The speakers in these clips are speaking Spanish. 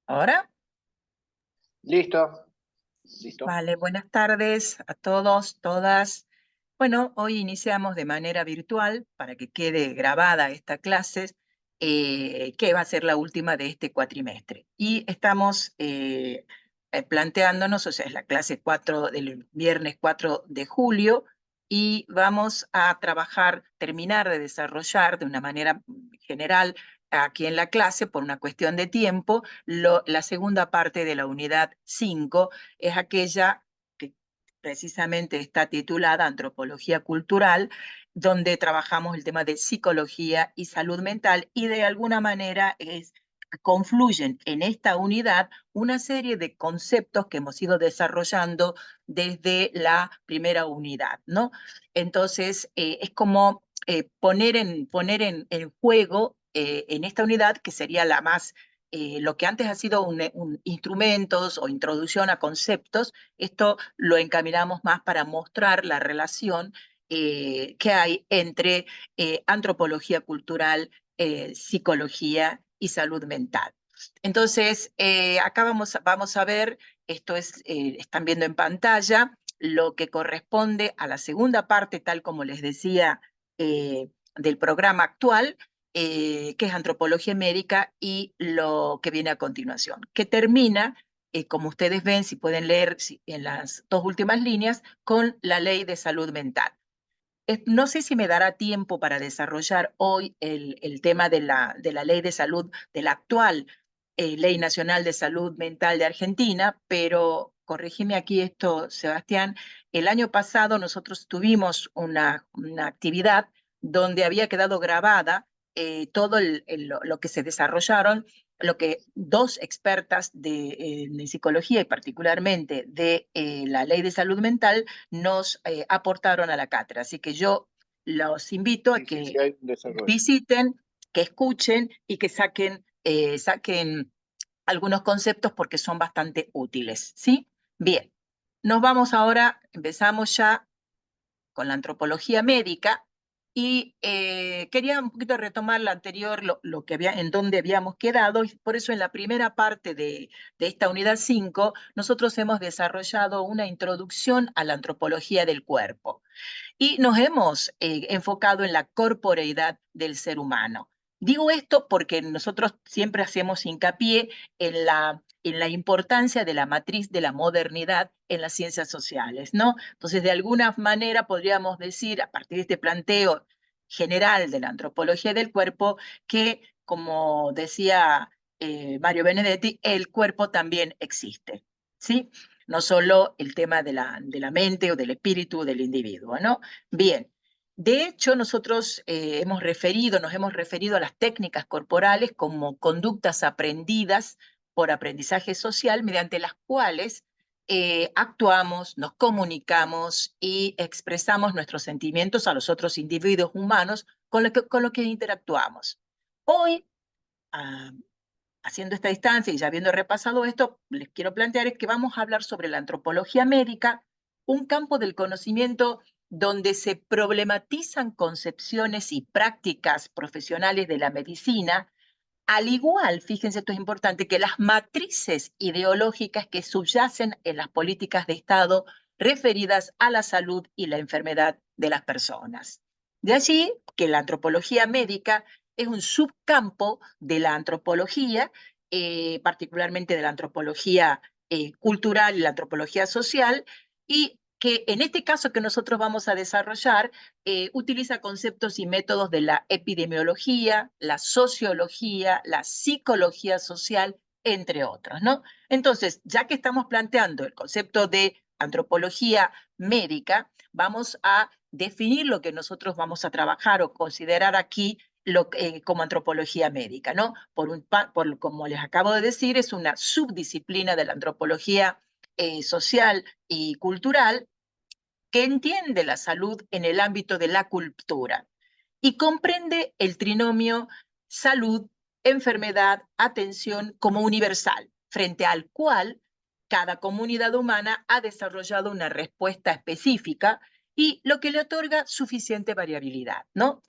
¿Ahora? Listo, listo. Vale, buenas tardes a todos, todas. Bueno, hoy iniciamos de manera virtual para que quede grabada esta clase, que va a ser la última de este cuatrimestre. Y estamos planteándonos, o sea, es la clase 4 del viernes 4 de julio, y vamos a trabajar, terminar de desarrollar de una manera general aquí en la clase, por una cuestión de tiempo, la segunda parte de la unidad 5 es aquella que precisamente está titulada Antropología Cultural, donde trabajamos el tema de psicología y salud mental, y de alguna manera confluyen en esta unidad una serie de conceptos que hemos ido desarrollando desde la primera unidad, ¿no? Entonces, es como poner en juego en esta unidad, que sería la más lo que antes ha sido un instrumentos o introducción a conceptos, esto lo encaminamos más para mostrar la relación que hay entre antropología cultural, psicología y salud mental. Entonces, acá vamos a ver, están viendo en pantalla lo que corresponde a la segunda parte, tal como les decía, del programa actual, que es antropología médica, y lo que viene a continuación, que termina, como ustedes ven, si pueden leer en las dos últimas líneas, con la ley de salud mental. No sé si me dará tiempo para desarrollar hoy el tema de la ley de salud, de la actual Ley Nacional de Salud Mental de Argentina, pero corrígeme aquí esto, Sebastián. El año pasado nosotros tuvimos una actividad donde había quedado grabada todo lo que se desarrollaron, lo que dos expertas de psicología y particularmente de la ley de salud mental nos aportaron a la cátedra. Así que yo los invito a Sí, sí, sí, que hay un desarrollo. visiten, que escuchen y que saquen algunos conceptos porque son bastante útiles, ¿sí? Bien, nos vamos ahora, empezamos ya con la antropología médica, y quería un poquito retomar la anterior, lo que en donde habíamos quedado, y por eso en la primera parte de esta unidad 5 nosotros hemos desarrollado una introducción a la antropología del cuerpo y nos hemos enfocado en la corporeidad del ser humano. Digo esto porque nosotros siempre hacemos hincapié en la importancia de la matriz de la modernidad en las ciencias sociales, ¿no? Entonces, de alguna manera podríamos decir, a partir de este planteo general de la antropología del cuerpo, que, como decía Mario Benedetti, el cuerpo también existe, ¿sí? No solo el tema de la mente o del espíritu del individuo, ¿no? Bien, de hecho nosotros nos hemos referido a las técnicas corporales como conductas aprendidas por aprendizaje social mediante las cuales actuamos, nos comunicamos y expresamos nuestros sentimientos a los otros individuos humanos con lo que interactuamos. Hoy, ah, haciendo esta distancia y ya habiendo repasado esto, les quiero plantear es que vamos a hablar sobre la antropología médica, un campo del conocimiento donde se problematizan concepciones y prácticas profesionales de la medicina, al igual, fíjense, esto es importante, que las matrices ideológicas que subyacen en las políticas de Estado referidas a la salud y la enfermedad de las personas. De allí que la antropología médica es un subcampo de la antropología, particularmente de la antropología cultural y la antropología social, y que en este caso que nosotros vamos a desarrollar, utiliza conceptos y métodos de la epidemiología, la sociología, la psicología social, entre otros, ¿no? Entonces, ya que estamos planteando el concepto de antropología médica, vamos a definir lo que nosotros vamos a trabajar o considerar aquí como antropología médica, ¿no? Como les acabo de decir, es una subdisciplina de la antropología social y cultural que entiende la salud en el ámbito de la cultura y comprende el trinomio salud, enfermedad, atención como universal, frente al cual cada comunidad humana ha desarrollado una respuesta específica y lo que le otorga suficiente variabilidad, ¿no?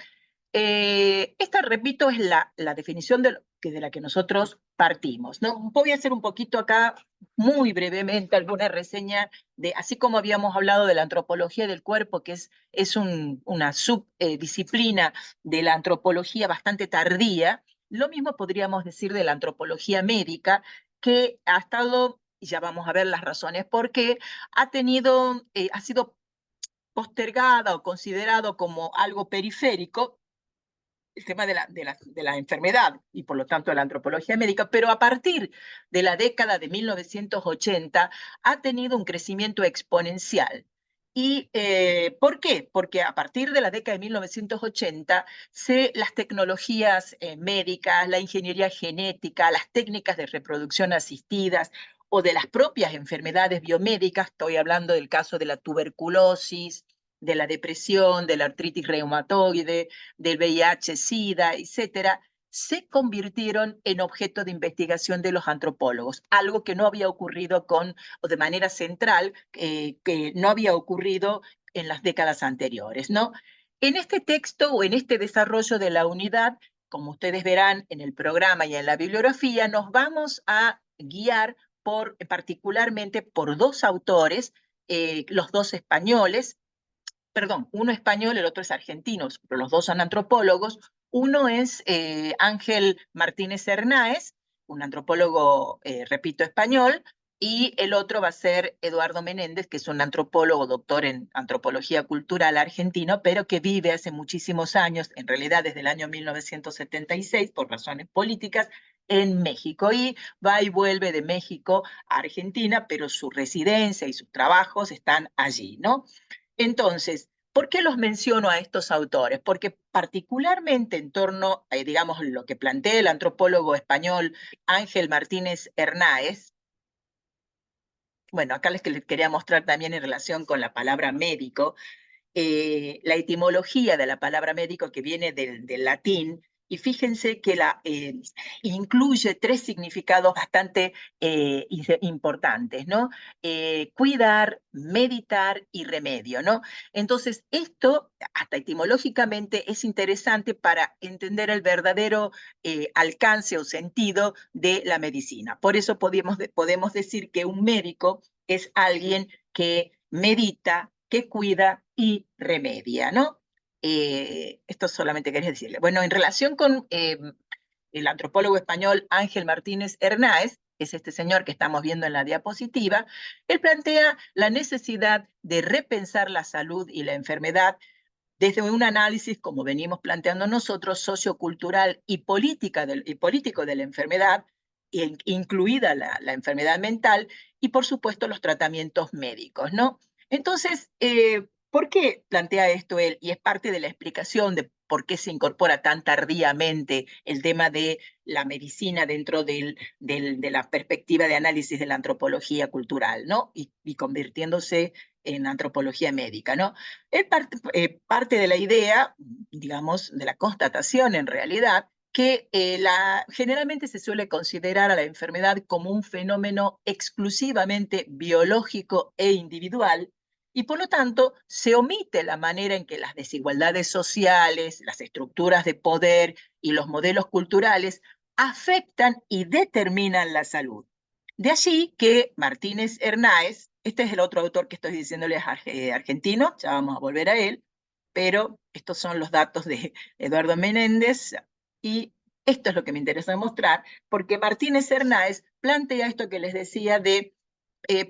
Esta, repito, es la definición de la que nosotros partimos, ¿no? Voy a hacer un poquito acá, muy brevemente, alguna reseña de, así como habíamos hablado de la antropología del cuerpo, que es una subdisciplina de la antropología bastante tardía, lo mismo podríamos decir de la antropología médica, que ha estado, y ya vamos a ver las razones por qué, ha sido postergada o considerado como algo periférico, el tema de la enfermedad y por lo tanto de la antropología médica, pero a partir de la década de 1980 ha tenido un crecimiento exponencial. ¿Y por qué? Porque a partir de la década de 1980 las tecnologías médicas, la ingeniería genética, las técnicas de reproducción asistidas o de las propias enfermedades biomédicas, estoy hablando del caso de la tuberculosis, de la depresión, de la artritis reumatoide, del VIH, SIDA, etcétera, se convirtieron en objeto de investigación de los antropólogos, algo que no había ocurrido o de manera central, que no había ocurrido en las décadas anteriores, ¿no? En este texto o en este desarrollo de la unidad, como ustedes verán en el programa y en la bibliografía, nos vamos a guiar particularmente por dos autores, los dos españoles, perdón, uno español, el otro es argentino, pero los dos son antropólogos. Uno es Ángel Martínez Hernáez, un antropólogo, repito, español, y el otro va a ser Eduardo Menéndez, que es un antropólogo, doctor en antropología cultural argentino, pero que vive hace muchísimos años, en realidad desde el año 1976, por razones políticas, en México. Y va y vuelve de México a Argentina, pero su residencia y sus trabajos están allí, ¿no? Entonces, ¿por qué los menciono a estos autores? Porque particularmente en torno a, digamos, lo que plantea el antropólogo español Ángel Martínez Hernáez, bueno, acá les quería mostrar también en relación con la palabra médico, la etimología de la palabra médico que viene del latín, y fíjense que incluye tres significados bastante importantes, ¿no? Cuidar, meditar y remedio, ¿no? Entonces, esto, hasta etimológicamente, es interesante para entender el verdadero alcance o sentido de la medicina. Por eso podemos decir que un médico es alguien que medita, que cuida y remedia, ¿no? Esto solamente quería decirle. Bueno, en relación con el antropólogo español Ángel Martínez Hernáez, que es este señor que estamos viendo en la diapositiva, él plantea la necesidad de repensar la salud y la enfermedad desde un análisis, como venimos planteando nosotros, sociocultural y político de la enfermedad, incluida la enfermedad mental, y por supuesto los tratamientos médicos, ¿no? Entonces, ¿por qué plantea esto él? Y es parte de la explicación de por qué se incorpora tan tardíamente el tema de la medicina dentro de la perspectiva de análisis de la antropología cultural, ¿no? Y convirtiéndose en antropología médica, ¿no? Es parte de la idea, digamos, de la constatación en realidad, que generalmente se suele considerar a la enfermedad como un fenómeno exclusivamente biológico e individual, y por lo tanto se omite la manera en que las desigualdades sociales, las estructuras de poder y los modelos culturales afectan y determinan la salud. De allí que Martínez Hernáez, este es el otro autor que estoy diciéndoles argentino, ya vamos a volver a él, pero estos son los datos de Eduardo Menéndez, y esto es lo que me interesa mostrar, porque Martínez Hernáez plantea esto que les decía de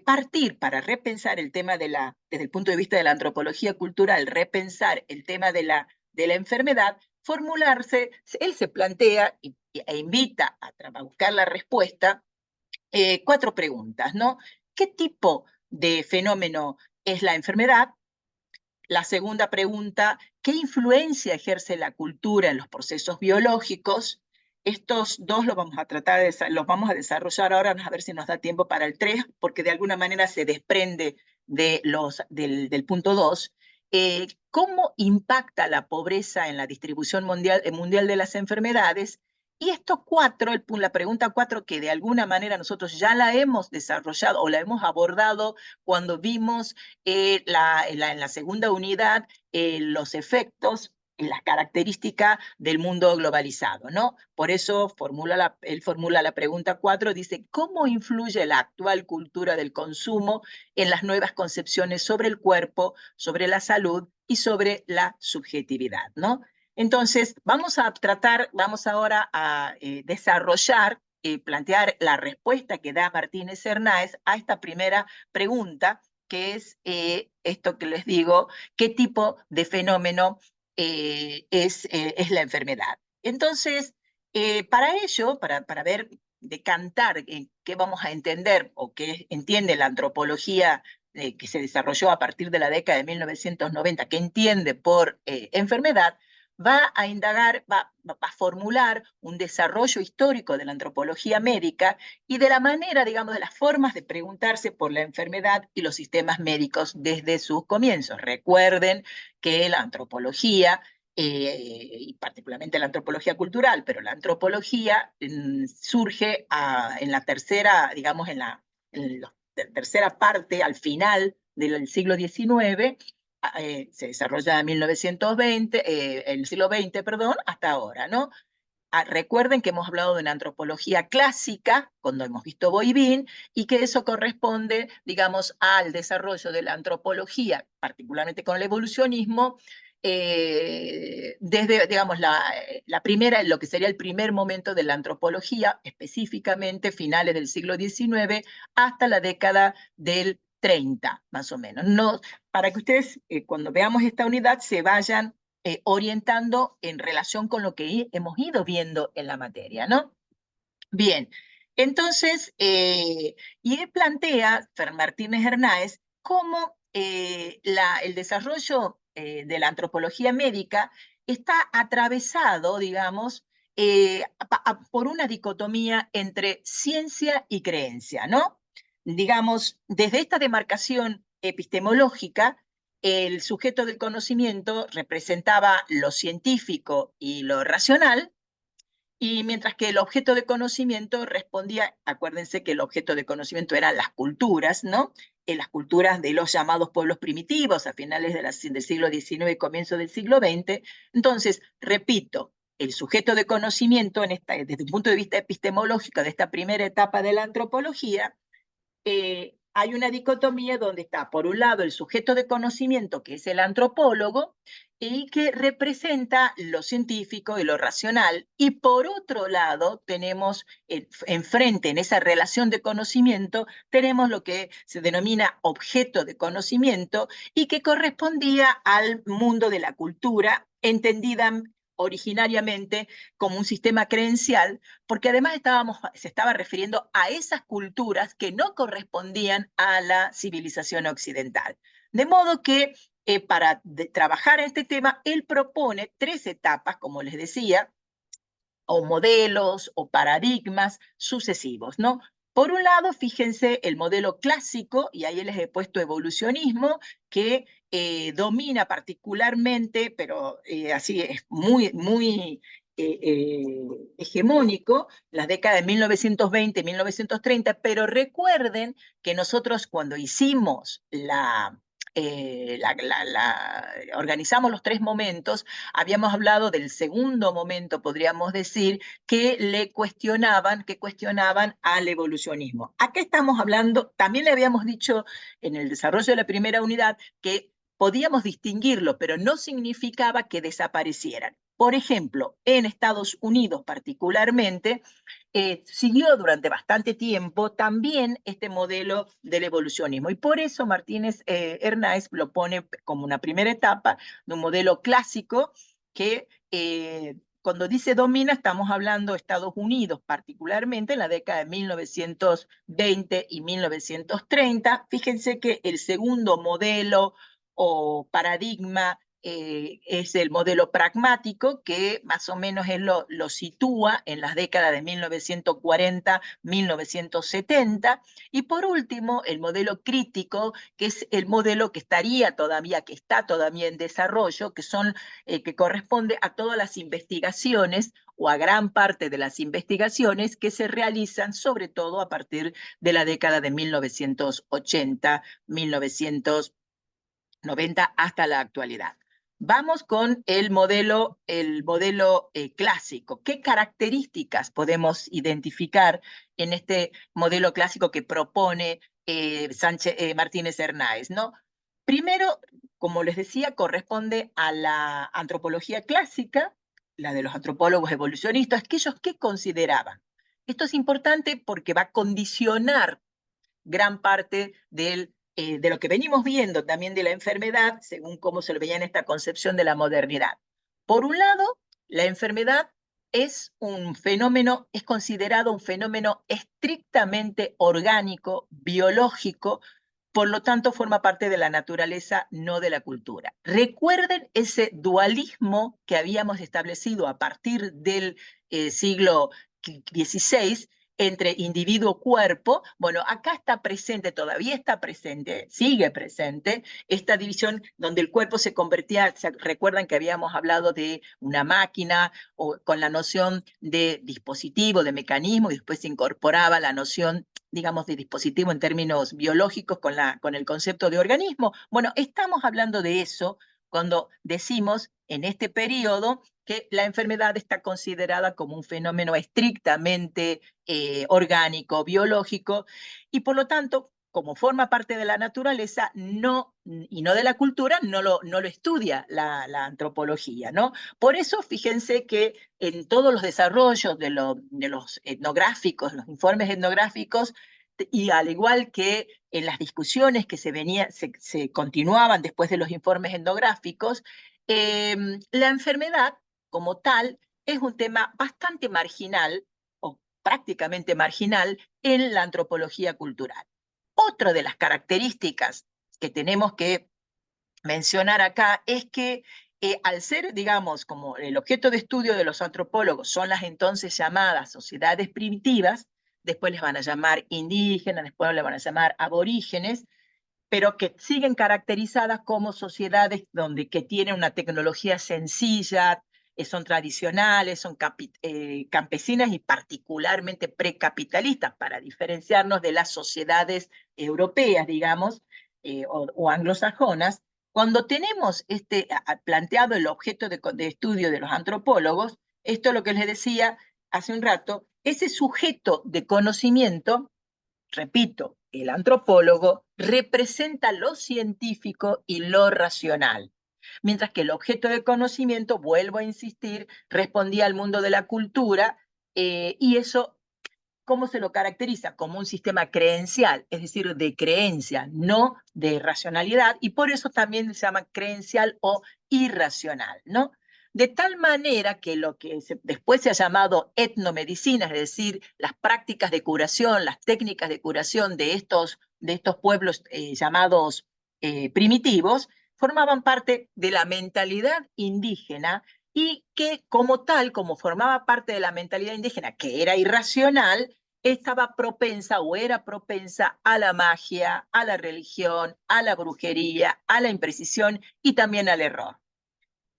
partir para repensar el tema desde el punto de vista de la antropología cultural, repensar el tema de la enfermedad, formularse, él se plantea e invita a buscar la respuesta, cuatro preguntas, ¿no? ¿Qué tipo de fenómeno es la enfermedad? La segunda pregunta, ¿qué influencia ejerce la cultura en los procesos biológicos? Estos dos los vamos a desarrollar ahora, a ver si nos da tiempo para el 3, porque de alguna manera se desprende del punto 2. ¿Cómo impacta la pobreza en la distribución mundial de las enfermedades? Y estos cuatro, la pregunta 4, que de alguna manera nosotros ya la hemos desarrollado o la hemos abordado cuando vimos en la segunda unidad los efectos las características del mundo globalizado, ¿no? Por eso él formula la pregunta 4, dice, ¿cómo influye la actual cultura del consumo en las nuevas concepciones sobre el cuerpo, sobre la salud y sobre la subjetividad, ¿no? Entonces, vamos ahora a desarrollar y plantear la respuesta que da Martínez Hernáez a esta primera pregunta, que es esto que les digo, ¿qué tipo de fenómeno es la enfermedad? Entonces, para ello, para ver, decantar en qué vamos a entender o qué entiende la antropología que se desarrolló a partir de la década de 1990, que entiende por enfermedad, va a indagar, va a formular un desarrollo histórico de la antropología médica y de la manera, digamos, de las formas de preguntarse por la enfermedad y los sistemas médicos desde sus comienzos. Recuerden que la antropología, y particularmente la antropología cultural, pero la antropología surge en la tercera, digamos, en la tercera parte, al final del siglo XIX, se desarrolla en 1920, el siglo XX, perdón, hasta ahora, ¿no? Recuerden que hemos hablado de una antropología clásica, cuando hemos visto Boivin, y que eso corresponde, digamos, al desarrollo de la antropología, particularmente con el evolucionismo, desde, digamos, la primera, lo que sería el primer momento de la antropología, específicamente finales del siglo XIX, hasta la década del 30, más o menos. No, para que ustedes, cuando veamos esta unidad, se vayan orientando en relación con lo que hemos ido viendo en la materia, ¿no? Bien, entonces, y él plantea, Martínez Hernáez, cómo el desarrollo de la antropología médica está atravesado, digamos, por una dicotomía entre ciencia y creencia, ¿no? Digamos, desde esta demarcación epistemológica, el sujeto del conocimiento representaba lo científico y lo racional, y mientras que el objeto de conocimiento respondía, acuérdense que el objeto de conocimiento eran las culturas, ¿no? En las culturas de los llamados pueblos primitivos a finales del siglo XIX y comienzo del siglo XX. Entonces, repito, el sujeto de conocimiento, desde un punto de vista epistemológico de esta primera etapa de la antropología, hay una dicotomía donde está, por un lado, el sujeto de conocimiento, que es el antropólogo, y que representa lo científico y lo racional, y por otro lado, tenemos enfrente, en esa relación de conocimiento, tenemos lo que se denomina objeto de conocimiento, y que correspondía al mundo de la cultura, entendida originariamente como un sistema creencial, porque además se estaba refiriendo a esas culturas que no correspondían a la civilización occidental. De modo que para trabajar en este tema, él propone 3 etapas, como les decía, o modelos o paradigmas sucesivos, ¿no? Por un lado, fíjense el modelo clásico, y ahí les he puesto evolucionismo, que domina particularmente, pero así es muy hegemónico, las décadas de 1920 y 1930, pero recuerden que nosotros cuando hicimos organizamos los 3 momentos, habíamos hablado del segundo momento, podríamos decir, que cuestionaban al evolucionismo. Acá estamos hablando, también le habíamos dicho en el desarrollo de la primera unidad que podíamos distinguirlo, pero no significaba que desaparecieran. Por ejemplo, en Estados Unidos particularmente, siguió durante bastante tiempo también este modelo del evolucionismo. Y por eso Martínez Hernáez lo pone como una primera etapa de un modelo clásico que cuando dice domina, estamos hablando de Estados Unidos, particularmente en la década de 1920 y 1930. Fíjense que el segundo modelo o paradigma es el modelo pragmático, que más o menos él lo sitúa en las décadas de 1940-1970. Y por último, el modelo crítico, que es el modelo que está todavía en desarrollo, que corresponde a todas las investigaciones o a gran parte de las investigaciones que se realizan, sobre todo a partir de la década de 1980, 1990 hasta la actualidad. Vamos con el modelo clásico. ¿Qué características podemos identificar en este modelo clásico que propone Martínez Hernáez, ¿no? Primero, como les decía, corresponde a la antropología clásica, la de los antropólogos evolucionistas, aquellos que consideraban. Esto es importante porque va a condicionar gran parte de lo que venimos viendo también de la enfermedad, según cómo se lo veía en esta concepción de la modernidad. Por un lado, la enfermedad es un fenómeno, es considerado un fenómeno estrictamente orgánico, biológico, por lo tanto forma parte de la naturaleza, no de la cultura. Recuerden ese dualismo que habíamos establecido a partir del siglo XVI, entre individuo-cuerpo. Bueno, acá está presente, todavía está presente, sigue presente, esta división donde el cuerpo se convertía, ¿se recuerdan que habíamos hablado de una máquina o con la noción de dispositivo, de mecanismo, y después se incorporaba la noción, digamos, de dispositivo en términos biológicos con el concepto de organismo? Bueno, estamos hablando de eso cuando decimos en este periodo que la enfermedad está considerada como un fenómeno estrictamente orgánico, biológico, y por lo tanto, como forma parte de la naturaleza y no de la cultura, no lo estudia la antropología, ¿no? Por eso, fíjense que en todos los desarrollos de los etnográficos, los informes etnográficos, y al igual que en las discusiones que se continuaban después de los informes etnográficos, la enfermedad como tal es un tema bastante marginal, o prácticamente marginal, en la antropología cultural. Otra de las características que tenemos que mencionar acá es que al ser, digamos, como el objeto de estudio de los antropólogos son las entonces llamadas sociedades primitivas, después les van a llamar indígenas, después les van a llamar aborígenes, pero que siguen caracterizadas como sociedades que tienen una tecnología sencilla, son tradicionales, son campesinas y particularmente precapitalistas, para diferenciarnos de las sociedades europeas, digamos, o anglosajonas. Cuando tenemos planteado el objeto de estudio de los antropólogos, esto es lo que les decía hace un rato, ese sujeto de conocimiento, repito, el antropólogo representa lo científico y lo racional, mientras que el objeto de conocimiento, vuelvo a insistir, respondía al mundo de la cultura, y eso, ¿cómo se lo caracteriza? Como un sistema creencial, es decir, de creencia, no de racionalidad, y por eso también se llama creencial o irracional, ¿no? De tal manera que lo que después se ha llamado etnomedicina, es decir, las prácticas de curación, las técnicas de curación de estos pueblos llamados primitivos, formaban parte de la mentalidad indígena, y que como tal, como formaba parte de la mentalidad indígena, que era irracional, estaba propensa o era propensa a la magia, a la religión, a la brujería, a la imprecisión y también al error.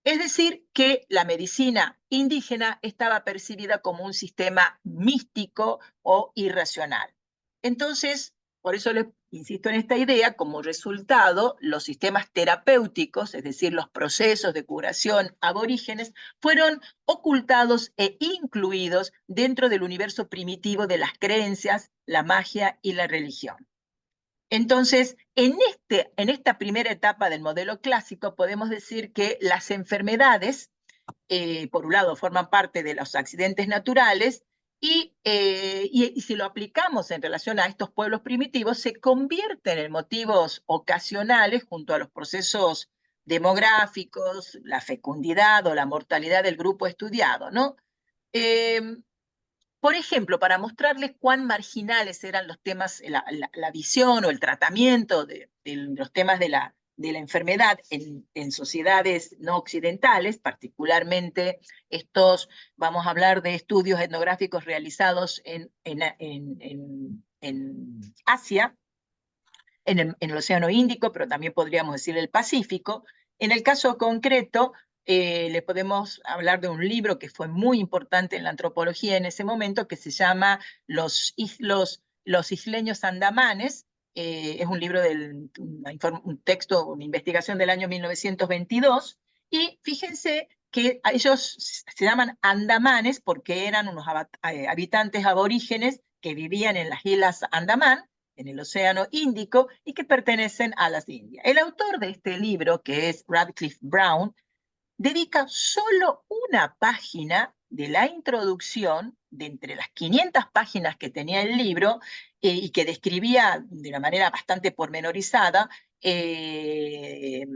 Es decir, que la medicina indígena estaba percibida como un sistema místico o irracional. Entonces, por eso les insisto en esta idea, como resultado, los sistemas terapéuticos, es decir, los procesos de curación aborígenes, fueron ocultados e incluidos dentro del universo primitivo de las creencias, la magia y la religión. Entonces, en esta primera etapa del modelo clásico, podemos decir que las enfermedades, por un lado, forman parte de los accidentes naturales, y si lo aplicamos en relación a estos pueblos primitivos, se convierten en motivos ocasionales junto a los procesos demográficos, la fecundidad o la mortalidad del grupo estudiado, ¿no? Por ejemplo, para mostrarles cuán marginales eran los temas, la visión o el tratamiento de los temas de la enfermedad en sociedades no occidentales, particularmente vamos a hablar de estudios etnográficos realizados en Asia, en el Océano Índico, pero también podríamos decir el Pacífico. En el caso concreto, le podemos hablar de un libro que fue muy importante en la antropología en ese momento, que se llama Los isleños andamanes. Es un libro un texto, una investigación del año 1922, Y fíjense que a ellos se llaman andamanes porque eran unos habitantes aborígenes que vivían en las islas Andamán, en el Océano Índico, y que pertenecen a las Indias. El autor de este libro, que es Radcliffe Brown, dedica solo una página de la introducción, de entre las 500 páginas que tenía el libro, y que describía de una manera bastante pormenorizada el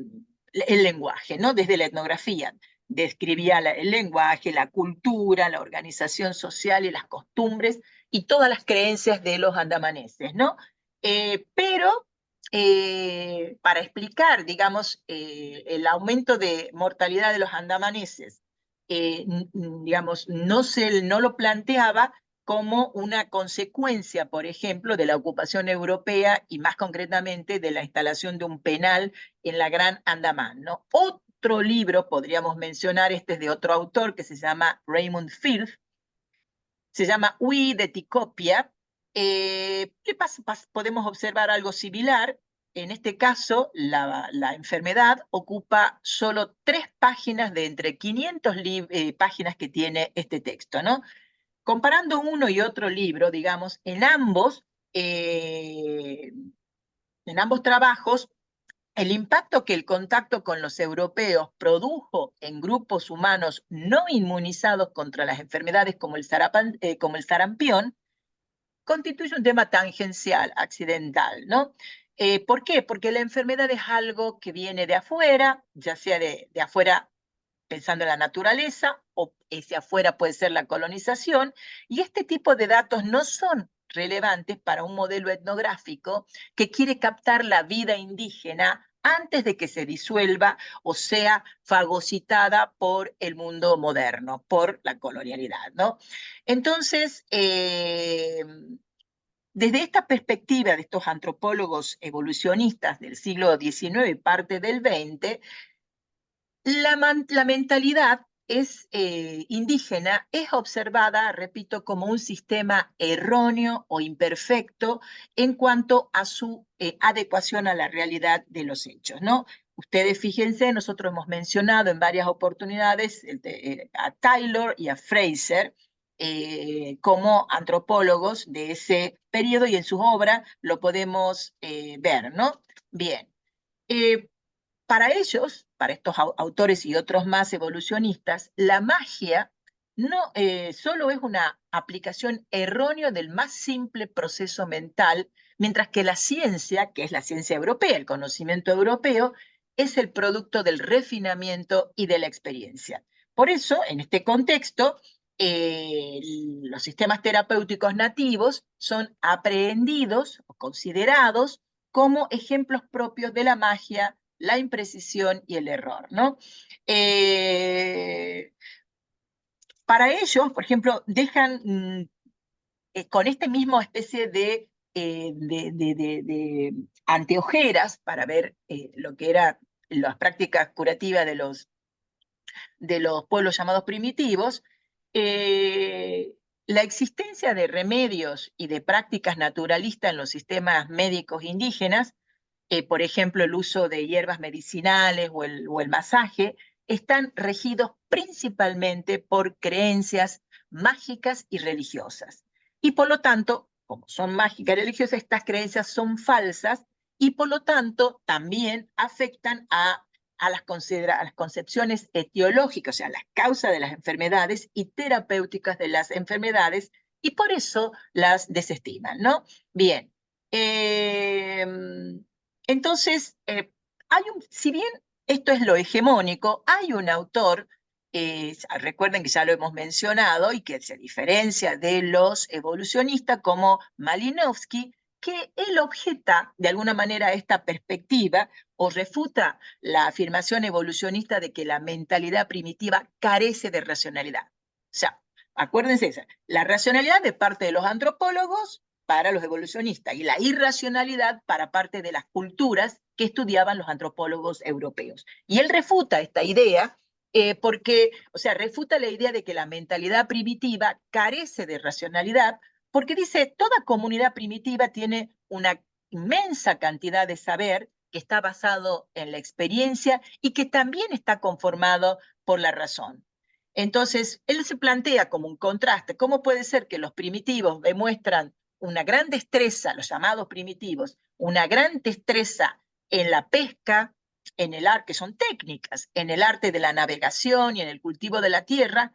lenguaje, ¿no? Desde la etnografía. Describía el lenguaje, la cultura, la organización social y las costumbres y todas las creencias de los andamaneses, ¿no? Pero para explicar, digamos, el aumento de mortalidad de los andamaneses, digamos, no lo planteaba como una consecuencia, por ejemplo, de la ocupación europea y más concretamente de la instalación de un penal en la Gran Andamán, ¿no? Otro libro, podríamos mencionar, este es de otro autor que se llama Raymond Firth, se llama We de Ticopia. Podemos observar algo similar. En este caso, la enfermedad ocupa solo 3 páginas de entre 500 páginas que tiene este texto, ¿no? Comparando uno y otro libro, digamos, en ambos trabajos, el impacto que el contacto con los europeos produjo en grupos humanos no inmunizados contra las enfermedades como el sarampión constituye un tema tangencial, accidental, ¿no? ¿Por qué? Porque la enfermedad es algo que viene de afuera, ya sea de afuera pensando en la naturaleza, o ese afuera puede ser la colonización, y este tipo de datos no son relevantes para un modelo etnográfico que quiere captar la vida indígena antes de que se disuelva o sea fagocitada por el mundo moderno, por la colonialidad, ¿no? Entonces, desde esta perspectiva de estos antropólogos evolucionistas del siglo XIX y parte del XX, la mentalidad indígena es observada, repito, como un sistema erróneo o imperfecto en cuanto a su adecuación a la realidad de los hechos, ¿no? Ustedes fíjense, nosotros hemos mencionado en varias oportunidades a Taylor y a Fraser como antropólogos de ese periodo, y en sus obras lo podemos ver, ¿no? Bien. Para ellos, para estos autores y otros más evolucionistas, la magia no solo es una aplicación errónea del más simple proceso mental, mientras que la ciencia, que es la ciencia europea, el conocimiento europeo, es el producto del refinamiento y de la experiencia. Por eso, en este contexto, los sistemas terapéuticos nativos son aprehendidos o considerados como ejemplos propios de la magia, la imprecisión y el error, ¿no? Para ellos, por ejemplo, dejan con este mismo especie de anteojeras para ver lo que eran las prácticas curativas de los pueblos llamados primitivos, la existencia de remedios y de prácticas naturalistas en los sistemas médicos indígenas, por ejemplo, el uso de hierbas medicinales o el masaje, están regidos principalmente por creencias mágicas y religiosas. Y por lo tanto, como son mágicas y religiosas, estas creencias son falsas y por lo tanto también afectan a las concepciones etiológicas, o sea, las causas de las enfermedades y terapéuticas de las enfermedades, y por eso las desestiman, ¿no? Bien. Entonces, si bien esto es lo hegemónico, hay un autor, recuerden que ya lo hemos mencionado, y que se diferencia de los evolucionistas como Malinowski, que él objeta de alguna manera esta perspectiva o refuta la afirmación evolucionista de que la mentalidad primitiva carece de racionalidad. O sea, acuérdense esa, la racionalidad de parte de los antropólogos para los evolucionistas y la irracionalidad para parte de las culturas que estudiaban los antropólogos europeos. Y él refuta esta idea porque, o sea, refuta la idea de que la mentalidad primitiva carece de racionalidad, porque dice, toda comunidad primitiva tiene una inmensa cantidad de saber que está basado en la experiencia y que también está conformado por la razón. Entonces, él se plantea como un contraste, ¿cómo puede ser que los primitivos demuestran una gran destreza, los llamados primitivos, una gran destreza en la pesca, en el arte, que son técnicas, en el arte de la navegación y en el cultivo de la tierra,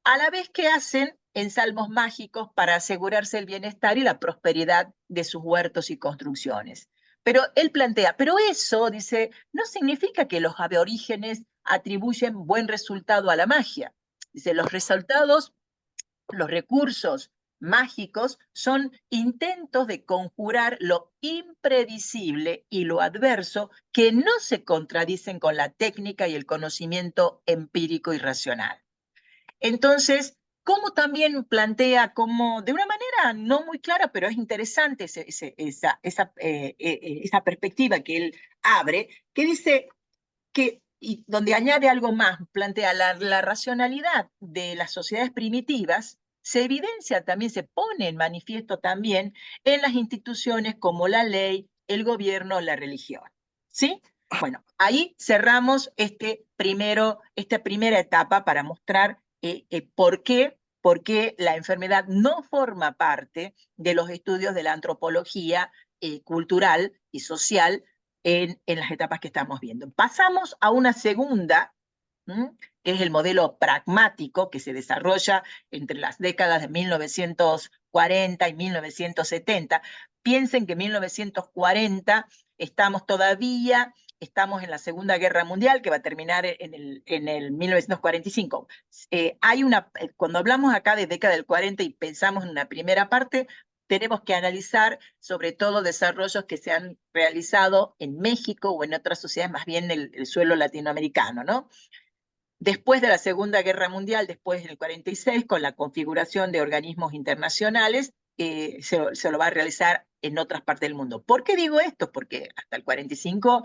a la vez que hacen ensalmos mágicos para asegurarse el bienestar y la prosperidad de sus huertos y construcciones? Pero él plantea, pero eso, dice, no significa que los aborígenes atribuyen buen resultado a la magia. Dice, los resultados, los recursos mágicos son intentos de conjurar lo impredecible y lo adverso que no se contradicen con la técnica y el conocimiento empírico y racional. Entonces, como también plantea, como de una manera no muy clara, pero es interesante esa perspectiva que él abre, que dice que, y donde añade algo más, plantea la racionalidad de las sociedades primitivas, se evidencia también, se pone en manifiesto también en las instituciones como la ley, el gobierno, la religión. ¿Sí? Bueno, ahí cerramos esta primera etapa para mostrar por qué la enfermedad no forma parte de los estudios de la antropología cultural y social en las etapas que estamos viendo. Pasamos a una segunda, que es el modelo pragmático que se desarrolla entre las décadas de 1940 y 1970. Piensen que en 1940 estamos en la Segunda Guerra Mundial, que va a terminar en el 1945. Cuando hablamos acá de década del 40 y pensamos en una primera parte, tenemos que analizar sobre todo desarrollos que se han realizado en México o en otras sociedades, más bien el suelo latinoamericano, ¿no? Después de la Segunda Guerra Mundial, después del 46, con la configuración de organismos internacionales, se lo va a realizar en otras partes del mundo. ¿Por qué digo esto? Porque hasta el 45,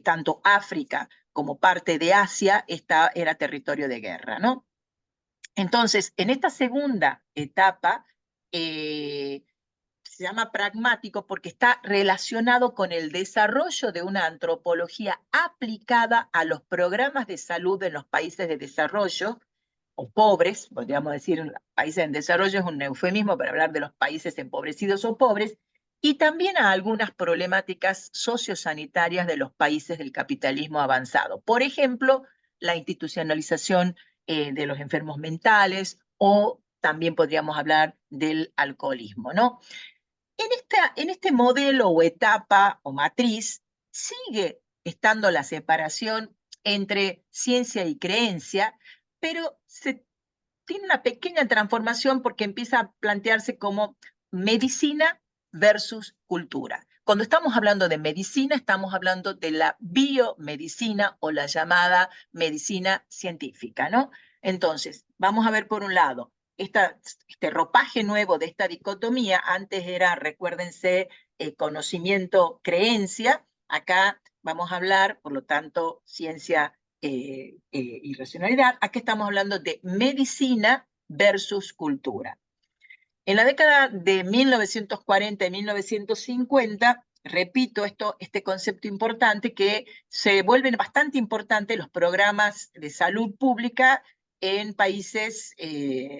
tanto África como parte de Asia era territorio de guerra, ¿no? Entonces, en esta segunda etapa, se llama pragmático porque está relacionado con el desarrollo de una antropología aplicada a los programas de salud en los países de desarrollo, o pobres, podríamos decir, países en desarrollo es un eufemismo para hablar de los países empobrecidos o pobres, y también a algunas problemáticas sociosanitarias de los países del capitalismo avanzado. Por ejemplo, la institucionalización de los enfermos mentales, o también podríamos hablar del alcoholismo, ¿no? En este modelo o etapa o matriz sigue estando la separación entre ciencia y creencia, pero tiene una pequeña transformación porque empieza a plantearse como medicina versus cultura. Cuando estamos hablando de medicina, estamos hablando de la biomedicina o la llamada medicina científica, ¿no? Entonces, vamos a ver por un lado, este ropaje nuevo de esta dicotomía. Antes era, recuérdense, conocimiento-creencia. Acá vamos a hablar, por lo tanto, ciencia y racionalidad. Aquí estamos hablando de medicina versus cultura. En la década de 1940 y 1950, repito este concepto importante, que se vuelven bastante importantes los programas de salud pública en países,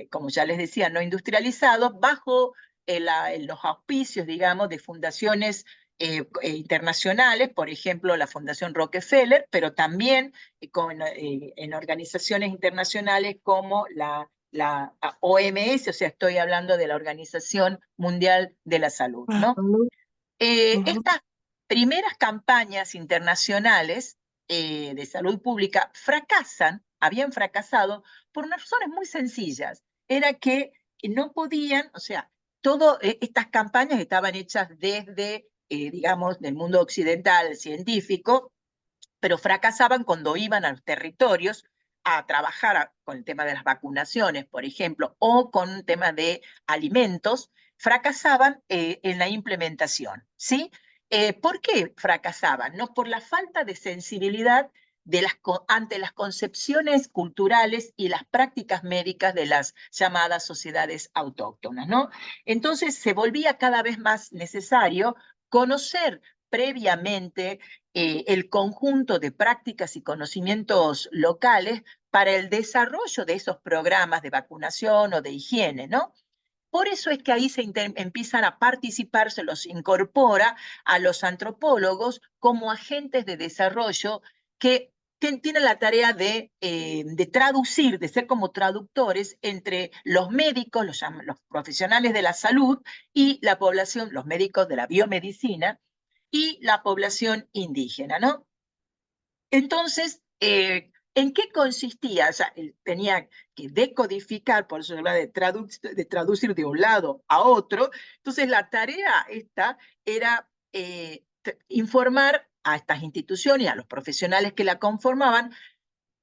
como ya les decía, no industrializados, bajo los auspicios, digamos, de fundaciones internacionales, por ejemplo, la Fundación Rockefeller, pero también en organizaciones internacionales como la OMS, o sea, estoy hablando de la Organización Mundial de la Salud, ¿no? Estas primeras campañas internacionales de salud pública habían fracasado por unas razones muy sencillas. Era que no podían, o sea, todas estas campañas estaban hechas desde, digamos, del mundo occidental científico, pero fracasaban cuando iban a los territorios a trabajar con el tema de las vacunaciones, por ejemplo, o con un tema de alimentos, fracasaban en la implementación, ¿sí? ¿Por qué fracasaban? No por la falta de sensibilidad ante las concepciones culturales y las prácticas médicas de las llamadas sociedades autóctonas, ¿no? Entonces se volvía cada vez más necesario conocer previamente el conjunto de prácticas y conocimientos locales para el desarrollo de esos programas de vacunación o de higiene, ¿no? Por eso es que ahí empiezan a participar, se los incorpora a los antropólogos como agentes de desarrollo que tienen la tarea de traducir, de ser como traductores entre los médicos, los profesionales de la salud y la población, los médicos de la biomedicina y la población indígena, ¿no? Entonces, ¿en qué consistía? O sea, tenía que decodificar, por eso habla de traducir de un lado a otro. Entonces, la tarea esta era informar a estas instituciones, a los profesionales que la conformaban,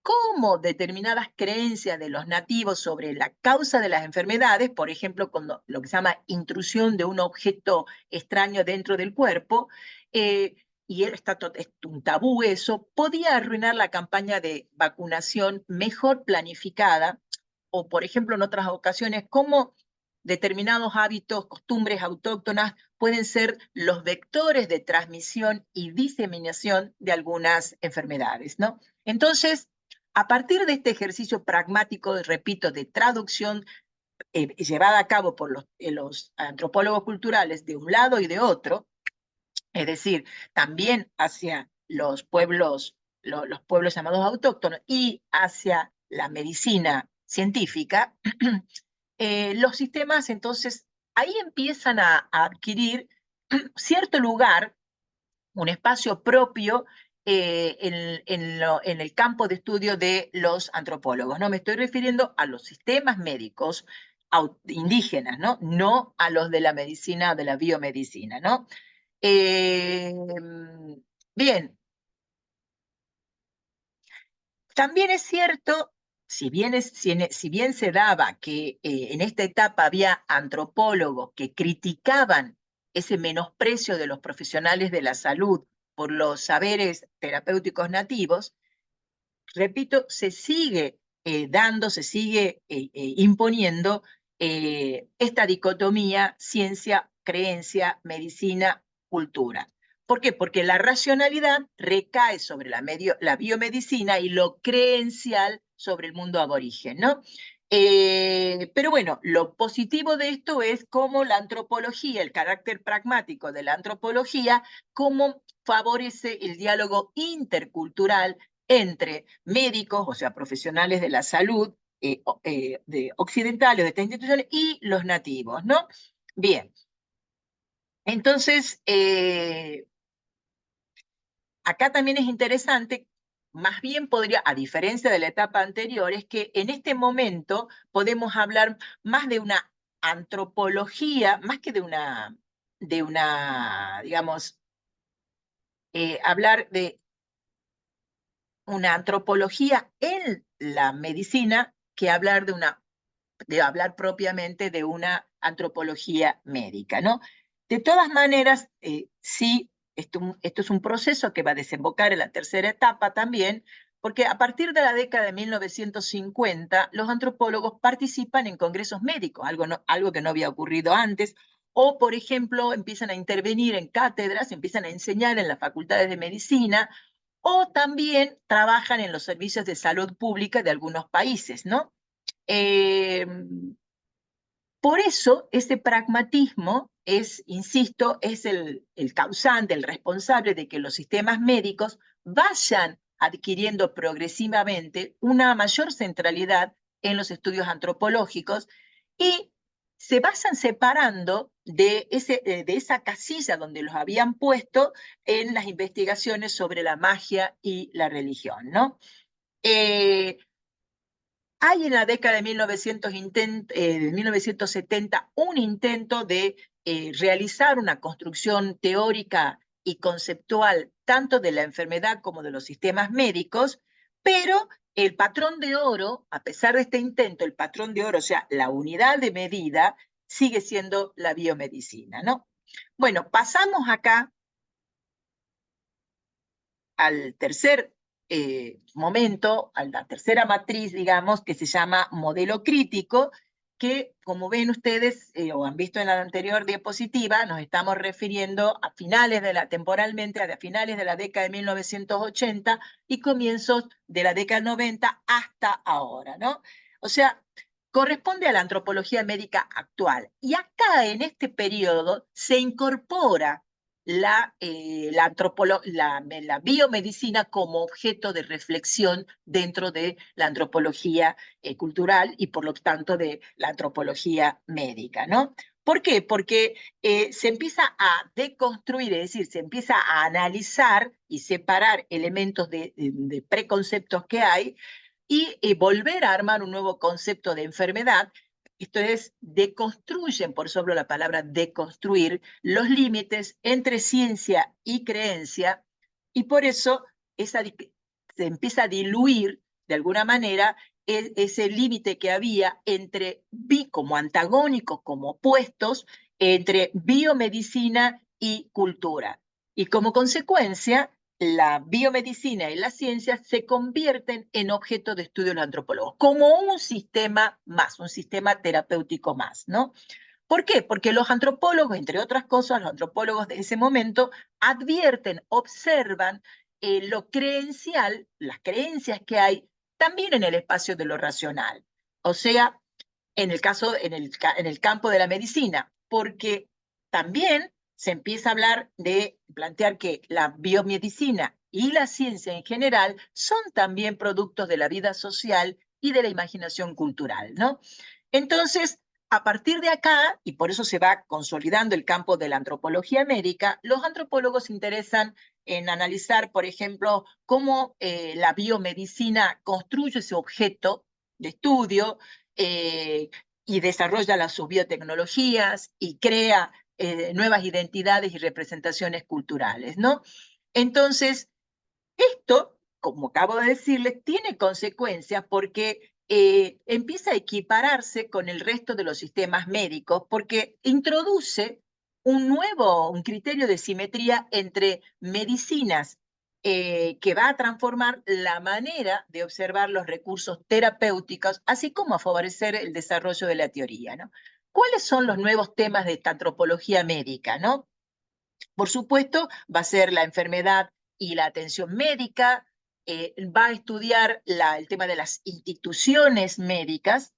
cómo determinadas creencias de los nativos sobre la causa de las enfermedades, por ejemplo, cuando lo que se llama intrusión de un objeto extraño dentro del cuerpo, y está es un tabú eso, podía arruinar la campaña de vacunación mejor planificada, o por ejemplo en otras ocasiones, cómo determinados hábitos, costumbres autóctonas pueden ser los vectores de transmisión y diseminación de algunas enfermedades, ¿no? Entonces, a partir de este ejercicio pragmático, repito, de traducción llevada a cabo por los antropólogos culturales de un lado y de otro, es decir, también hacia los pueblos llamados autóctonos y hacia la medicina científica, los sistemas entonces ahí empiezan a adquirir cierto lugar, un espacio propio en el campo de estudio de los antropólogos. No me estoy refiriendo a los sistemas médicos indígenas, ¿no? No a los de la medicina, de la biomedicina, ¿no? Bien, también es cierto, si bien se daba que en esta etapa había antropólogos que criticaban ese menosprecio de los profesionales de la salud por los saberes terapéuticos nativos, repito, se sigue se sigue imponiendo esta dicotomía ciencia, creencia, medicina, cultura. ¿Por qué? Porque la racionalidad recae sobre la biomedicina y lo creencial sobre el mundo aborigen, ¿no? Pero bueno, lo positivo de esto es cómo la antropología, el carácter pragmático de la antropología, cómo favorece el diálogo intercultural entre médicos, o sea, profesionales de la salud occidentales de estas instituciones y los nativos, ¿no? Bien, entonces, acá también es interesante, más bien podría, a diferencia de la etapa anterior, es que en este momento podemos hablar más de una antropología, más que de una digamos, hablar de una antropología en la medicina que hablar de hablar propiamente de una antropología médica, ¿no? De todas maneras, sí, esto es un proceso que va a desembocar en la tercera etapa también, porque a partir de la década de 1950, los antropólogos participan en congresos médicos, algo que no había ocurrido antes, o, por ejemplo, empiezan a intervenir en cátedras, empiezan a enseñar en las facultades de medicina, o también trabajan en los servicios de salud pública de algunos países, ¿no? Por eso, ese pragmatismo es, insisto, es el causante, el responsable de que los sistemas médicos vayan adquiriendo progresivamente una mayor centralidad en los estudios antropológicos y se vayan separando de esa casilla donde los habían puesto en las investigaciones sobre la magia y la religión, ¿no? Hay en la década de 1970 un intento de realizar una construcción teórica y conceptual tanto de la enfermedad como de los sistemas médicos, pero el patrón de oro, a pesar de este intento, el patrón de oro, o sea, la unidad de medida, sigue siendo la biomedicina, ¿no? Bueno, pasamos acá al tercer momento, a la tercera matriz, digamos, que se llama modelo crítico, que, como ven ustedes, o han visto en la anterior diapositiva, nos estamos refiriendo a temporalmente, a finales de la década de 1980 y comienzos de la década 90 hasta ahora, ¿no? O sea, corresponde a la antropología médica actual. Y acá, en este periodo, se incorpora la biomedicina como objeto de reflexión dentro de la antropología cultural y por lo tanto de la antropología médica, ¿no? ¿Por qué? Porque se empieza a deconstruir, es decir, se empieza a analizar y separar elementos de preconceptos que hay y volver a armar un nuevo concepto de enfermedad. Esto es, deconstruyen, por sobre la palabra deconstruir, los límites entre ciencia y creencia, y por eso se empieza a diluir, de alguna manera, ese límite que había entre como antagónicos, como opuestos, entre biomedicina y cultura. Y como consecuencia, la biomedicina y la ciencia se convierten en objeto de estudio de los antropólogos, como un sistema más, un sistema terapéutico más, ¿no? ¿Por qué? Porque los antropólogos, entre otras cosas, los antropólogos de ese momento advierten, observan lo creencial, las creencias que hay también en el espacio de lo racional. O sea, en el campo de la medicina, porque también se empieza a hablar de plantear que la biomedicina y la ciencia en general son también productos de la vida social y de la imaginación cultural, ¿no? Entonces, a partir de acá, y por eso se va consolidando el campo de la antropología médica, los antropólogos se interesan en analizar, por ejemplo, cómo la biomedicina construye ese objeto de estudio, y desarrolla sus biotecnologías y crea nuevas identidades y representaciones culturales, ¿no? Entonces, esto, como acabo de decirles, tiene consecuencias porque empieza a equipararse con el resto de los sistemas médicos porque introduce un criterio de simetría entre medicinas que va a transformar la manera de observar los recursos terapéuticos, así como a favorecer el desarrollo de la teoría, ¿no? ¿Cuáles son los nuevos temas de esta antropología médica, no? Por supuesto, va a ser la enfermedad y la atención médica, va a estudiar el tema de las instituciones médicas,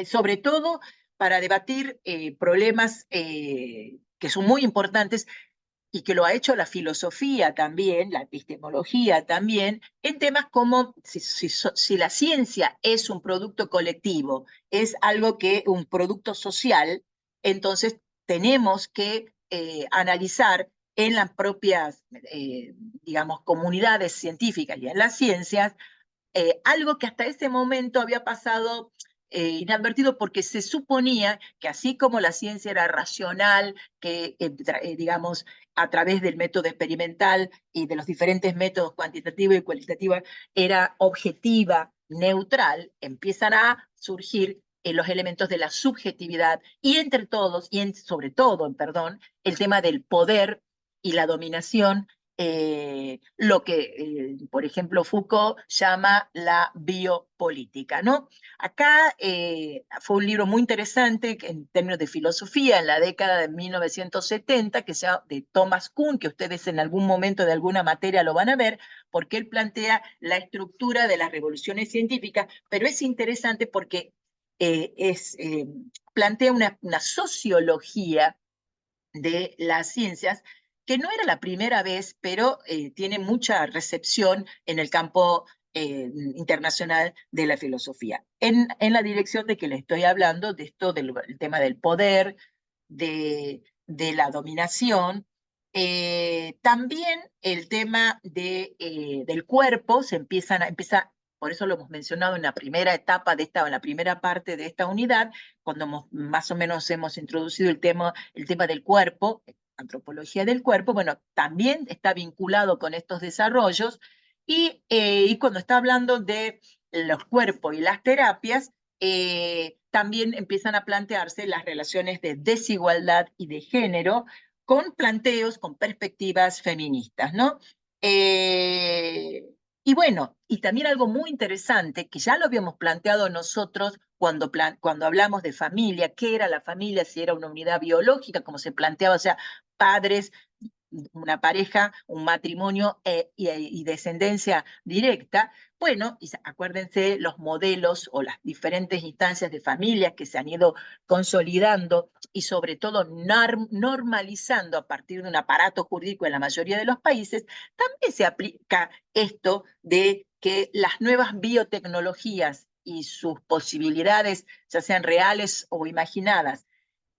sobre todo para debatir problemas que son muy importantes y que lo ha hecho la filosofía también, la epistemología también, en temas como si la ciencia es un producto colectivo, es un producto social, entonces tenemos que analizar en las propias, digamos, comunidades científicas y en las ciencias, algo que hasta ese momento había pasado inadvertido porque se suponía que así como la ciencia era racional, que digamos a través del método experimental y de los diferentes métodos cuantitativo y cualitativo era objetiva, neutral, empiezan a surgir los elementos de la subjetividad y entre todos, sobre todo, perdón, el tema del poder y la dominación, lo que, por ejemplo, Foucault llama la biopolítica, ¿no? Acá fue un libro muy interesante en términos de filosofía en la década de 1970, que se llama de Thomas Kuhn, que ustedes en algún momento de alguna materia lo van a ver, porque él plantea la estructura de las revoluciones científicas, pero es interesante porque plantea una sociología de las ciencias, que no era la primera vez, pero tiene mucha recepción en el campo internacional de la filosofía. En la dirección de que le estoy hablando, de esto del tema del poder, de la dominación, también el tema del cuerpo empieza, por eso lo hemos mencionado en la primera etapa en la primera parte de esta unidad, cuando más o menos hemos introducido el tema del cuerpo, antropología del cuerpo, bueno, también está vinculado con estos desarrollos y cuando está hablando de los cuerpos y las terapias, también empiezan a plantearse las relaciones de desigualdad y de género con planteos, con perspectivas feministas, ¿no? Y bueno, y también algo muy interesante, que ya lo habíamos planteado nosotros cuando hablamos de familia, qué era la familia, si era una unidad biológica, como se planteaba, o sea, padres, una pareja, un matrimonio y descendencia directa. Bueno, y acuérdense los modelos o las diferentes instancias de familias que se han ido consolidando y sobre todo normalizando a partir de un aparato jurídico en la mayoría de los países. También se aplica esto de que las nuevas biotecnologías y sus posibilidades, ya sean reales o imaginadas,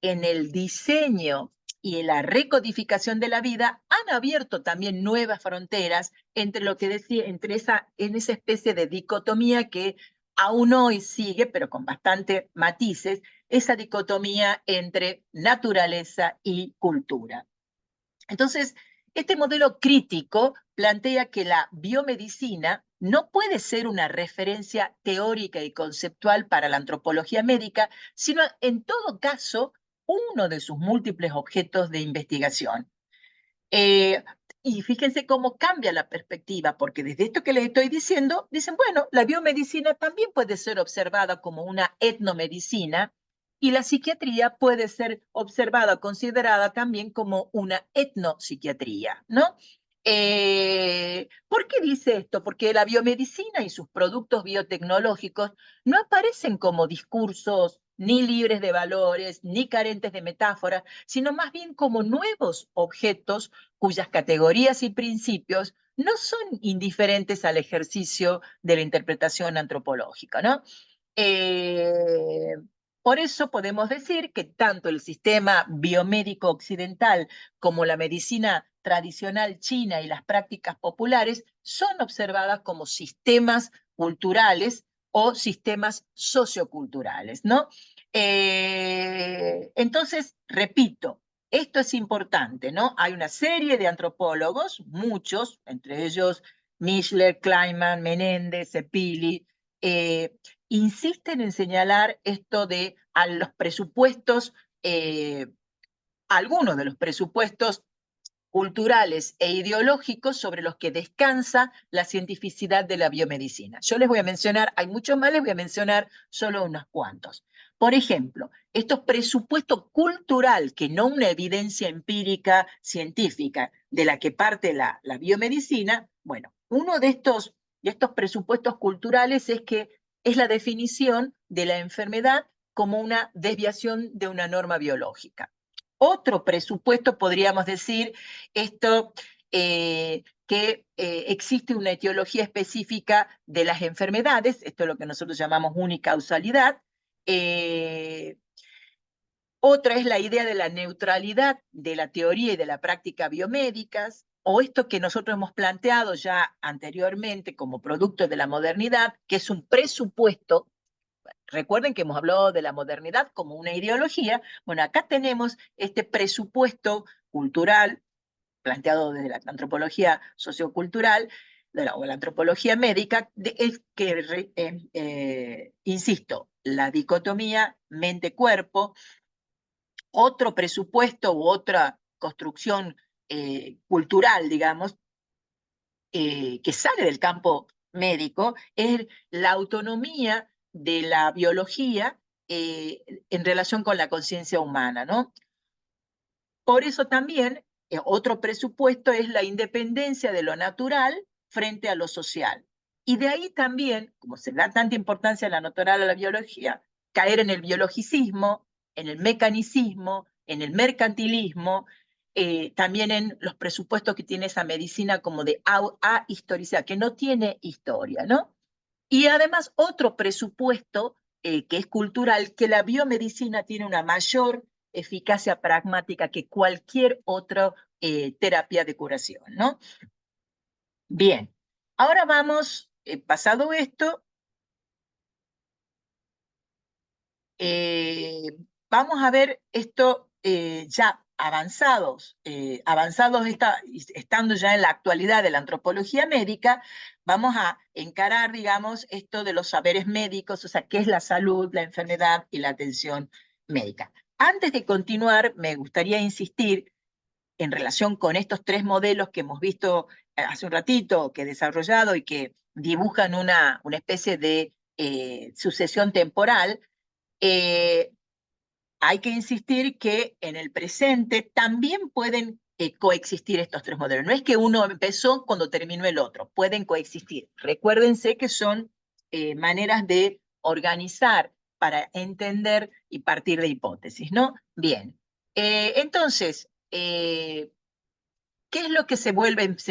en el diseño y en la recodificación de la vida han abierto también nuevas fronteras entre lo que decía, en esa especie de dicotomía que aún hoy sigue, pero con bastante matices, esa dicotomía entre naturaleza y cultura. Entonces, este modelo crítico plantea que la biomedicina no puede ser una referencia teórica y conceptual para la antropología médica, sino en todo caso uno de sus múltiples objetos de investigación. Eh, y fíjense cómo cambia la perspectiva, porque desde esto que les estoy diciendo, dicen, bueno, la biomedicina también puede ser observada como una etnomedicina y la psiquiatría puede ser observada, considerada también como una etnopsiquiatría, ¿no? ¿Por qué dice esto? Porque la biomedicina y sus productos biotecnológicos no aparecen como discursos ni libres de valores, ni carentes de metáforas, sino más bien como nuevos objetos cuyas categorías y principios no son indiferentes al ejercicio de la interpretación antropológica, ¿no? Eh, por eso podemos decir que tanto el sistema biomédico occidental como la medicina tradicional china y las prácticas populares son observadas como sistemas culturales o sistemas socioculturales, ¿no? Entonces, repito, esto es importante, ¿no? Hay una serie de antropólogos, muchos, entre ellos Mischler, Kleinman, Menéndez, Cepili, insisten en señalar esto de a los presupuestos, algunos de los presupuestos culturales e ideológicos sobre los que descansa la cientificidad de la biomedicina. Yo les voy a mencionar, hay muchos más, les voy a mencionar solo unos cuantos. Por ejemplo, estos presupuestos cultural, que no una evidencia empírica científica de la que parte la biomedicina, bueno, uno de estos presupuestos culturales es que es la definición de la enfermedad como una desviación de una norma biológica. Otro presupuesto, podríamos decir, esto que existe una etiología específica de las enfermedades, esto es lo que nosotros llamamos unicausalidad. Otra es la idea de la neutralidad de la teoría y de la práctica biomédicas, o esto que nosotros hemos planteado ya anteriormente como producto de la modernidad, que es un presupuesto. Recuerden que hemos hablado de la modernidad como una ideología. Bueno, acá tenemos este presupuesto cultural planteado desde la antropología sociocultural o la antropología médica, es que, insisto, la dicotomía mente-cuerpo. Otro presupuesto u otra construcción cultural, digamos, que sale del campo médico, es la autonomía de la biología en relación con la conciencia humana, ¿no? Por eso también otro presupuesto es la independencia de lo natural frente a lo social. Y de ahí también, como se da tanta importancia a la natural a la biología, caer en el biologicismo, en el mecanicismo, en el mercantilismo, también en los presupuestos que tiene esa medicina como de ahistoricizar, que no tiene historia, ¿no? Y además otro presupuesto que es cultural, que la biomedicina tiene una mayor eficacia pragmática que cualquier otra terapia de curación, ¿no? Bien, ahora vamos, pasado esto, vamos a ver esto ya avanzados, estando ya en la actualidad de la antropología médica, vamos a encarar, digamos, esto de los saberes médicos, o sea, qué es la salud, la enfermedad y la atención médica. Antes de continuar, me gustaría insistir en relación con estos tres modelos que hemos visto hace un ratito, que he desarrollado y que dibujan una especie de sucesión temporal, hay que insistir que en el presente también pueden coexistir estos tres modelos. No es que uno empezó cuando terminó el otro, pueden coexistir. Recuérdense que son maneras de organizar para entender y partir de hipótesis, ¿no? Bien, entonces, ¿qué es lo que se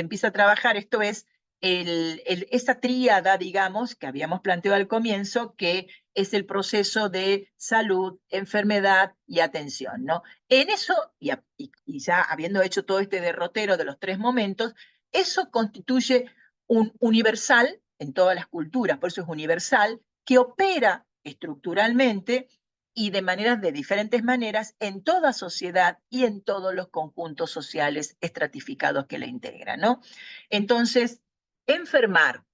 empieza a trabajar? Esto es esa tríada, digamos, que habíamos planteado al comienzo, que es el proceso de salud, enfermedad y atención, ¿no? En eso, y ya habiendo hecho todo este derrotero de los tres momentos, eso constituye un universal en todas las culturas, por eso es universal, que opera estructuralmente y de diferentes maneras en toda sociedad y en todos los conjuntos sociales estratificados que la integran, ¿no? Entonces, enfermar,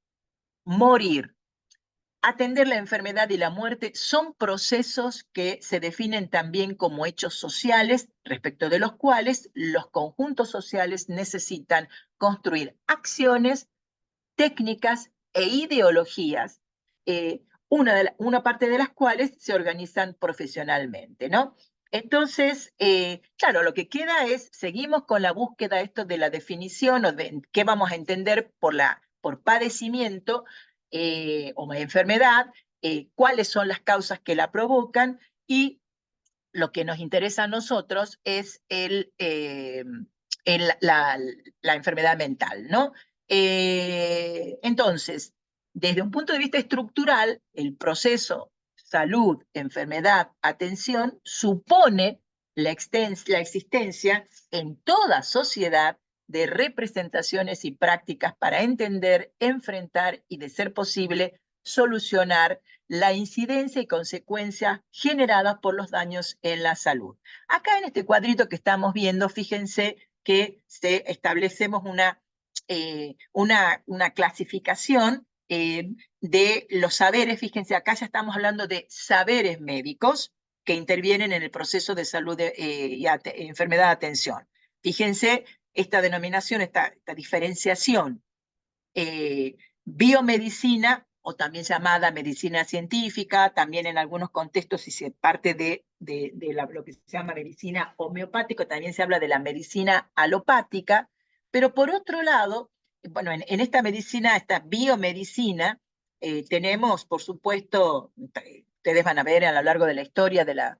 morir, atender la enfermedad y la muerte son procesos que se definen también como hechos sociales, respecto de los cuales los conjuntos sociales necesitan construir acciones, técnicas e ideologías, una parte de las cuales se organizan profesionalmente, ¿no? Entonces, claro, lo que queda es, seguimos con la búsqueda esto de la definición o de qué vamos a entender por padecimiento o enfermedad, cuáles son las causas que la provocan, y lo que nos interesa a nosotros es la enfermedad mental, ¿no? Entonces, desde un punto de vista estructural, el proceso salud, enfermedad, atención supone la existencia en toda sociedad de representaciones y prácticas para entender, enfrentar y, de ser posible, solucionar la incidencia y consecuencias generadas por los daños en la salud. Acá en este cuadrito que estamos viendo, fíjense que establecemos una clasificación de los saberes. Fíjense, acá ya estamos hablando de saberes médicos que intervienen en el proceso de salud y enfermedad de atención. Fíjense esta denominación, esta diferenciación. Biomedicina, o también llamada medicina científica, también en algunos contextos, si se parte de lo que se llama medicina homeopática, también se habla de la medicina alopática. Pero por otro lado, bueno, en esta medicina, esta biomedicina, tenemos, por supuesto, ustedes van a ver a lo largo de la historia de la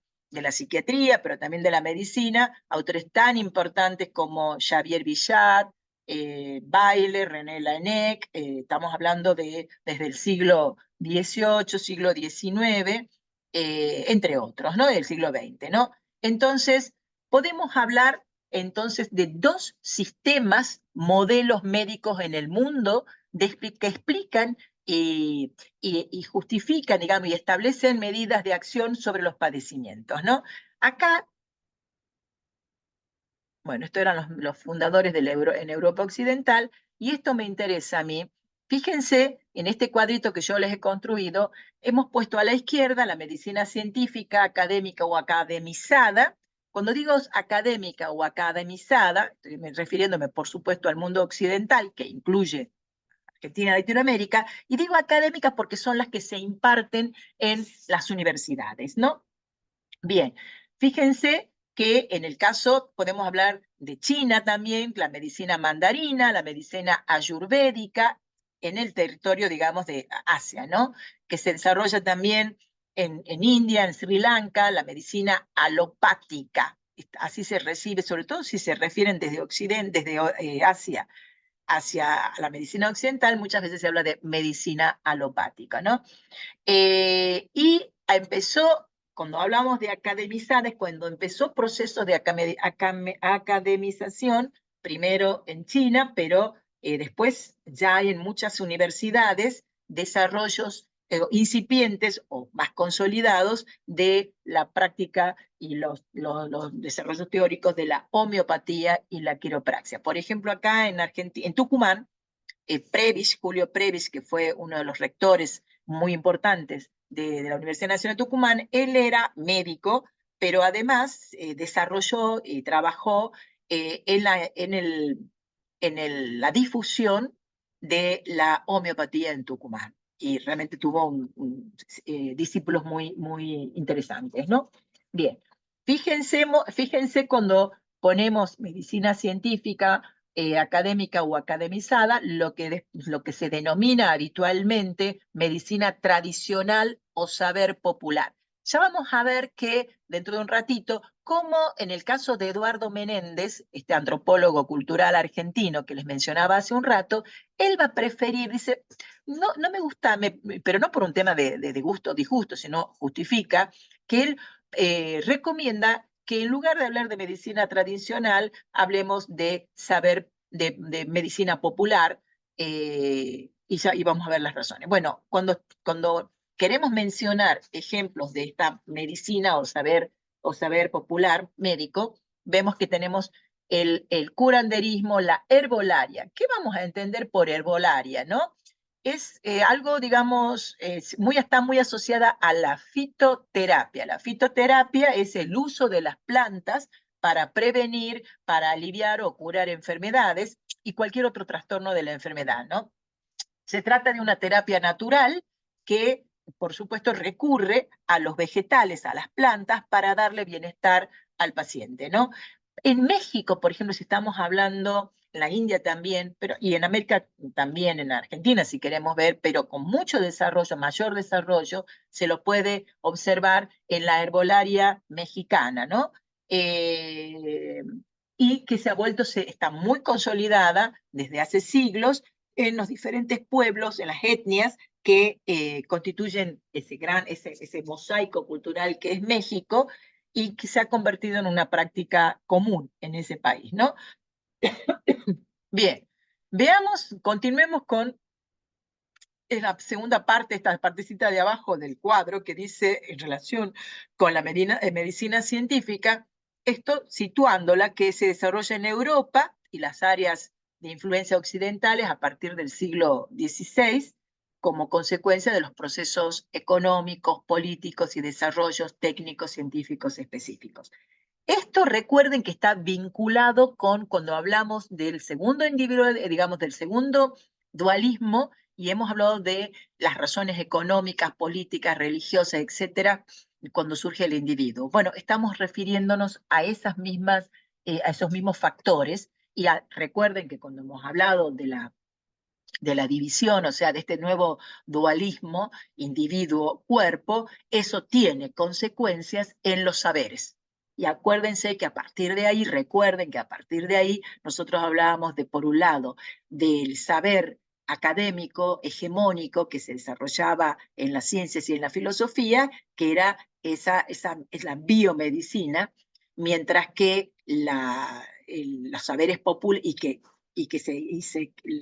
psiquiatría, pero también de la medicina, autores tan importantes como Xavier Bichat, Bailey, René Laennec, estamos hablando desde el siglo XVIII, siglo XIX, entre otros, ¿no? Del siglo XX, ¿no? Entonces, podemos hablar entonces de dos sistemas, modelos médicos en el mundo que explican y justifican, digamos, y establecen medidas de acción sobre los padecimientos, ¿no? Acá, bueno, estos eran los fundadores en Europa Occidental, y esto me interesa a mí. Fíjense, en este cuadrito que yo les he construido, hemos puesto a la izquierda la medicina científica, académica o academizada. Cuando digo académica o academizada, estoy refiriéndome, por supuesto, al mundo occidental, que incluye Argentina y Latinoamérica, y digo académicas porque son las que se imparten en las universidades, ¿no? Bien, fíjense que en el caso podemos hablar de China también, la medicina mandarina, la medicina ayurvédica, en el territorio, digamos, de Asia, ¿no? Que se desarrolla también en India, en Sri Lanka, la medicina alopática. Así se recibe, sobre todo si se refieren desde Occidente, desde Asia hacia la medicina occidental, muchas veces se habla de medicina alopática, ¿no? Y empezó, cuando hablamos de academizades, cuando empezó procesos de academización, primero en China, pero después ya hay en muchas universidades desarrollos incipientes o más consolidados de la práctica y los desarrollos teóricos de la homeopatía y la quiropraxia. Por ejemplo, acá en Argentina, en Tucumán, Julio Previs, que fue uno de los rectores muy importantes de la Universidad Nacional de Tucumán, él era médico, pero además desarrolló y trabajó en la difusión de la homeopatía en Tucumán. y realmente tuvo discípulos muy interesantes, ¿no? Bien, fíjense cuando ponemos medicina científica, académica o academizada, lo que se denomina habitualmente medicina tradicional o saber popular. Ya vamos a ver que dentro de un ratito, como en el caso de Eduardo Menéndez, este antropólogo cultural argentino que les mencionaba hace un rato, él va a preferir, dice, no me gusta, pero no por un tema de gusto o disgusto, sino justifica que él recomienda que en lugar de hablar de medicina tradicional, hablemos de saber, de medicina popular, y vamos a ver las razones. Bueno, cuando queremos mencionar ejemplos de esta medicina o saber popular médico, vemos que tenemos el curanderismo, la herbolaria. ¿Qué vamos a entender por herbolaria, no? Es algo, digamos, está muy asociada a la fitoterapia. La fitoterapia es el uso de las plantas para prevenir, para aliviar o curar enfermedades y cualquier otro trastorno de la enfermedad, ¿no? Se trata de una terapia natural que, por supuesto, recurre a los vegetales, a las plantas, para darle bienestar al paciente, ¿no? En México, por ejemplo, si estamos hablando, en la India también, y en América también, en Argentina, si queremos ver, pero con mucho desarrollo, mayor desarrollo, se lo puede observar en la herbolaria mexicana, ¿no? Y que está muy consolidada desde hace siglos en los diferentes pueblos, en las etnias que constituyen ese mosaico cultural que es México, y que se ha convertido en una práctica común en ese país, ¿no? Bien, continuemos con la segunda parte, esta partecita de abajo del cuadro que dice en relación con la medicina científica, esto situándola que se desarrolla en Europa y las áreas de influencia occidentales a partir del siglo XVI, como consecuencia de los procesos económicos, políticos y desarrollos técnicos científicos específicos. Esto recuerden que está vinculado con cuando hablamos del segundo individuo, digamos, del segundo dualismo, y hemos hablado de las razones económicas, políticas, religiosas, etcétera, cuando surge el individuo. Bueno, estamos refiriéndonos a esos mismos factores, y recuerden que cuando hemos hablado de la división, o sea, de este nuevo dualismo individuo-cuerpo, eso tiene consecuencias en los saberes. Y acuérdense que recuerden que a partir de ahí nosotros hablábamos por un lado, del saber académico, hegemónico, que se desarrollaba en las ciencias y en la filosofía, que era es la biomedicina, mientras que los saberes populares,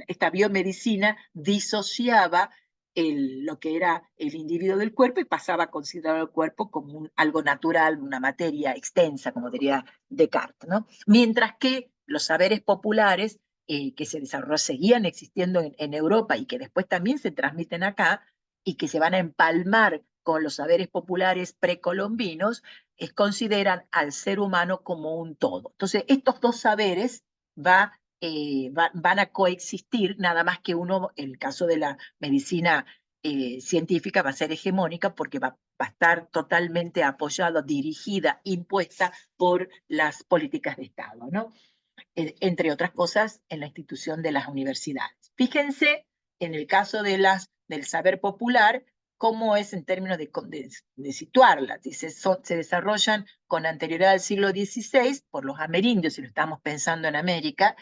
esta biomedicina disociaba lo que era el individuo del cuerpo y pasaba a considerar el cuerpo como algo natural, una materia extensa, como diría Descartes, ¿no? Mientras que los saberes populares que seguían existiendo en Europa y que después también se transmiten acá y que se van a empalmar con los saberes populares precolombinos, consideran al ser humano como un todo. Entonces, estos dos saberes van a coexistir, nada más que uno, en el caso de la medicina científica, va a ser hegemónica porque va a estar totalmente apoyada, dirigida, impuesta por las políticas de Estado, ¿no? Entre otras cosas, en la institución de las universidades. Fíjense, en el caso del saber popular, cómo es en términos de situarlas. Dice, se desarrollan con anterioridad al siglo XVI por los amerindios, si lo estamos pensando en América,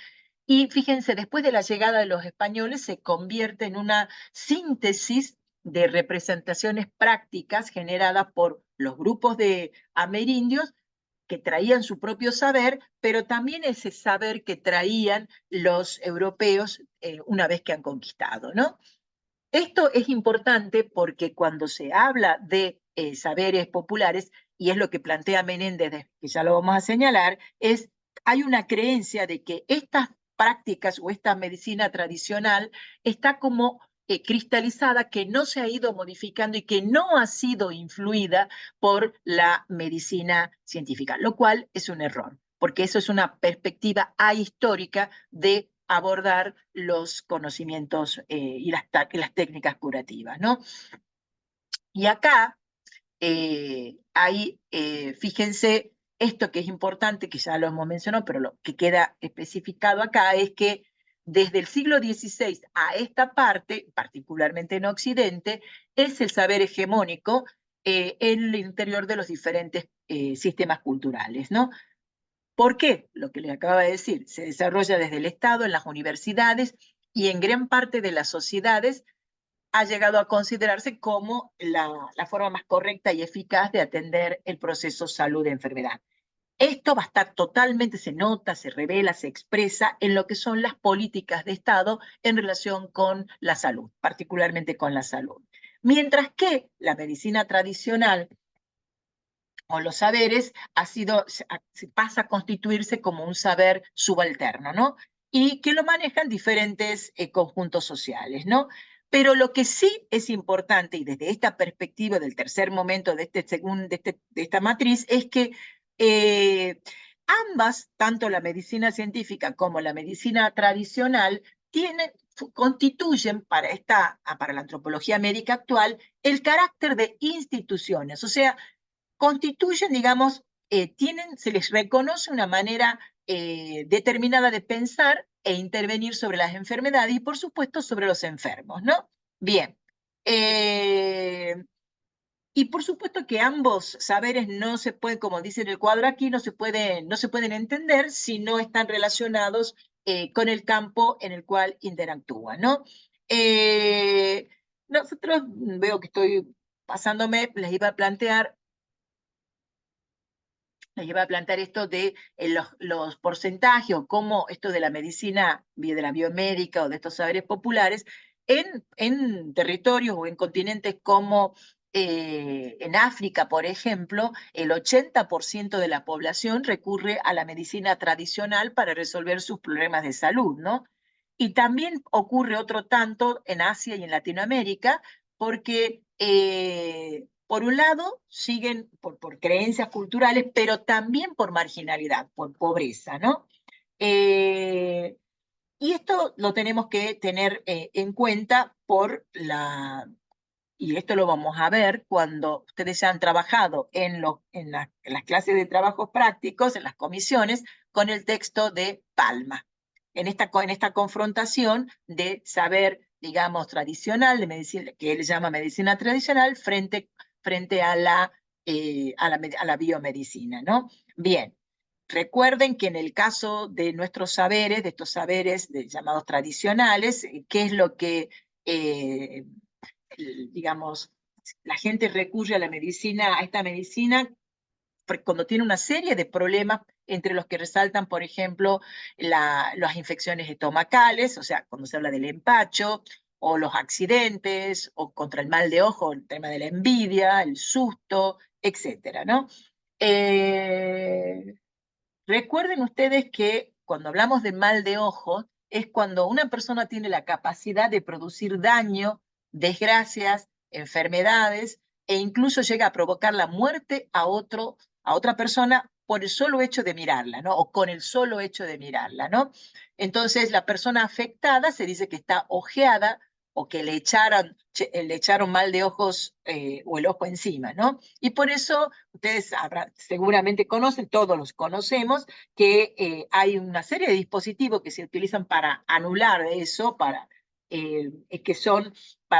y fíjense, después de la llegada de los españoles se convierte en una síntesis de representaciones prácticas generadas por los grupos de amerindios que traían su propio saber, pero también ese saber que traían los europeos una vez que han conquistado, ¿no? Esto es importante porque cuando se habla de saberes populares, y es lo que plantea Menéndez, que ya lo vamos a señalar, hay una creencia de que estas prácticas o esta medicina tradicional está como cristalizada, que no se ha ido modificando y que no ha sido influida por la medicina científica, lo cual es un error, porque eso es una perspectiva ahistórica de abordar los conocimientos y las técnicas curativas, ¿no? Y acá, fíjense, esto que es importante, que ya lo hemos mencionado, pero lo que queda especificado acá es que desde el siglo XVI a esta parte, particularmente en Occidente, es el saber hegemónico en el interior de los diferentes sistemas culturales, ¿no? ¿Por qué? Lo que les acaba de decir, se desarrolla desde el Estado, en las universidades y en gran parte de las sociedades ha llegado a considerarse como la forma más correcta y eficaz de atender el proceso salud-enfermedad. Esto va a estar totalmente, se nota, se revela, se expresa en lo que son las políticas de Estado en relación con la salud, particularmente con la salud. Mientras que la medicina tradicional o los saberes pasa a constituirse como un saber subalterno, ¿no? Y que lo manejan diferentes conjuntos sociales, ¿no? Pero lo que sí es importante, y desde esta perspectiva del tercer momento de esta matriz, es que ambas, tanto la medicina científica como la medicina tradicional, constituyen para la antropología médica actual el carácter de instituciones, o sea, constituyen, digamos, se les reconoce una manera determinada de pensar e intervenir sobre las enfermedades y, por supuesto, sobre los enfermos, ¿no? Bien. Y por supuesto que ambos saberes no se pueden, como dice en el cuadro aquí, no se pueden entender si no están relacionados con el campo en el cual interactúan, ¿no? Nosotros, veo que estoy pasándome, les iba a plantear esto de los porcentajes o cómo esto de la medicina, de la biomédica o de estos saberes populares en territorios o en continentes como en África, por ejemplo, el 80% de la población recurre a la medicina tradicional para resolver sus problemas de salud, ¿no? Y también ocurre otro tanto en Asia y en Latinoamérica, porque por un lado siguen por creencias culturales, pero también por marginalidad, por pobreza, ¿no? Y esto lo tenemos que tener en cuenta y esto lo vamos a ver cuando ustedes ya han trabajado en las clases de trabajos prácticos, en las comisiones, con el texto de Palma. En esta confrontación de saber, digamos, tradicional, de medicina, que él llama medicina tradicional, frente a la biomedicina, ¿no? Bien, recuerden que en el caso de nuestros saberes, de estos saberes llamados tradicionales, ¿qué es lo que digamos, la gente recurre a esta medicina cuando tiene una serie de problemas, entre los que resaltan, por ejemplo, las infecciones estomacales, o sea, cuando se habla del empacho, o los accidentes, o contra el mal de ojo, el tema de la envidia, el susto, etcétera, ¿no? Recuerden ustedes que cuando hablamos de mal de ojo, es cuando una persona tiene la capacidad de producir daño, desgracias, enfermedades, e incluso llega a provocar la muerte a otra persona por el solo hecho de mirarla, ¿no? O con el solo hecho de mirarla, ¿no? Entonces, la persona afectada se dice que está ojeada o que le echaron mal de ojos o el ojo encima, ¿no? Y por eso ustedes seguramente conocen, todos los conocemos, que hay una serie de dispositivos que se utilizan para anular eso, que son,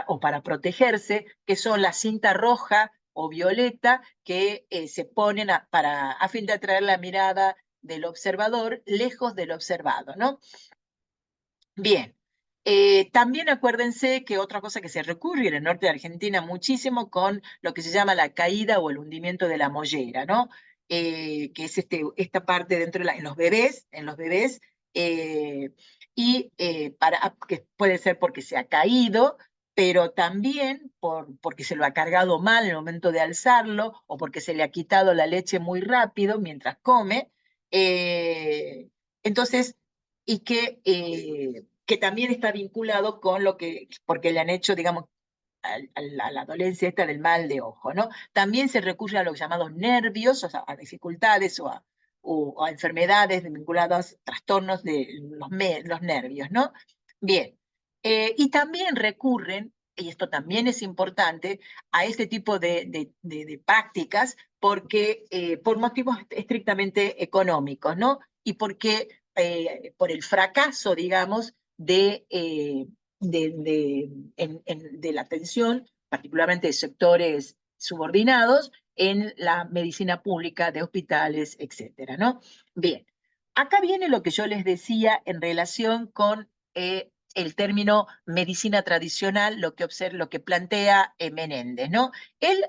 o para protegerse, que son la cinta roja o violeta, que se ponen a fin de atraer la mirada del observador lejos del observado, ¿no? Bien. También acuérdense que otra cosa que se recurre en el norte de Argentina muchísimo con lo que se llama la caída o el hundimiento de la mollera, ¿no? Que es esta parte dentro en los bebés, que puede ser porque se ha caído, pero también porque se lo ha cargado mal en el momento de alzarlo o porque se le ha quitado la leche muy rápido mientras come. Entonces, y que también está vinculado con porque le han hecho, digamos, a la dolencia esta del mal de ojo, ¿no? También se recurre a los llamados nervios, o sea, a dificultades o o a enfermedades vinculadas a trastornos de los nervios, ¿no? Bien, y también recurren, y esto también es importante, a este tipo de prácticas porque, por motivos estrictamente económicos, ¿no? Y porque por el fracaso, digamos, de la atención, particularmente de sectores subordinados, en la medicina pública de hospitales, etcétera, ¿no? Bien, acá viene lo que yo les decía en relación con el término medicina tradicional, lo que plantea Menéndez, ¿no? Él,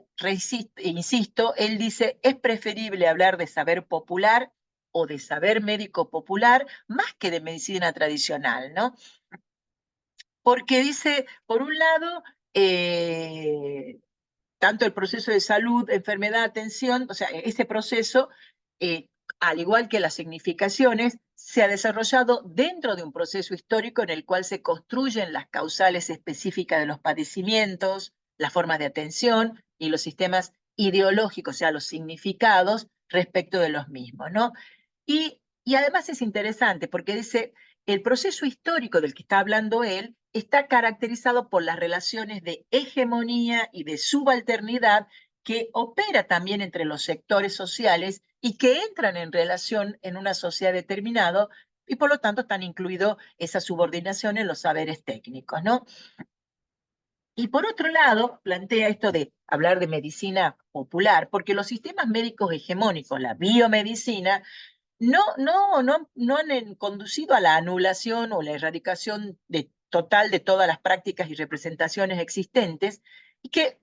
insisto, él dice, es preferible hablar de saber popular o de saber médico popular más que de medicina tradicional, ¿no? Porque dice, por un lado, tanto el proceso de salud, enfermedad, atención, o sea, ese proceso, al igual que las significaciones, se ha desarrollado dentro de un proceso histórico en el cual se construyen las causales específicas de los padecimientos, las formas de atención y los sistemas ideológicos, o sea, los significados respecto de los mismos, ¿no? Y además es interesante porque dice, el proceso histórico del que está hablando él está caracterizado por las relaciones de hegemonía y de subalternidad que opera también entre los sectores sociales y que entran en relación en una sociedad determinada y por lo tanto están incluidos esa subordinación en los saberes técnicos, ¿no? Y por otro lado, plantea esto de hablar de medicina popular, porque los sistemas médicos hegemónicos, la biomedicina, no han conducido a la anulación o la erradicación total de todas las prácticas y representaciones existentes y que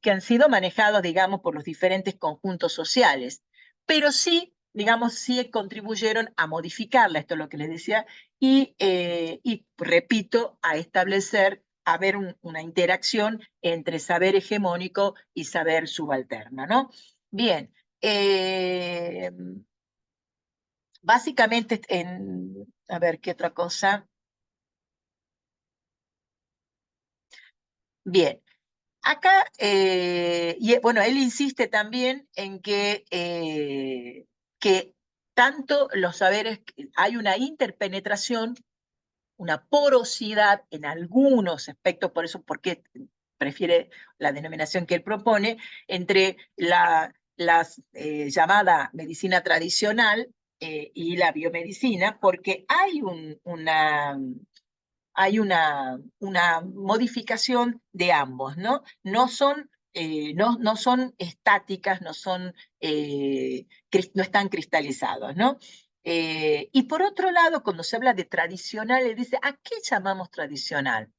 han sido manejados, digamos, por los diferentes conjuntos sociales. Pero sí, digamos, sí contribuyeron a modificarla, esto es lo que les decía, y repito, a establecer, a ver una interacción entre saber hegemónico y saber subalterno, ¿no? Bien. Básicamente, a ver, ¿qué otra cosa? Bien, acá, bueno, él insiste también en que tanto los saberes, hay una interpenetración, una porosidad en algunos aspectos, por eso, porque prefiere la denominación que él propone, entre la llamada medicina tradicional y la biomedicina, porque hay una modificación de ambos, ¿no? No son estáticas, no están cristalizados, ¿no? Y por otro lado, cuando se habla de tradicional, le dice, ¿a qué llamamos tradicional?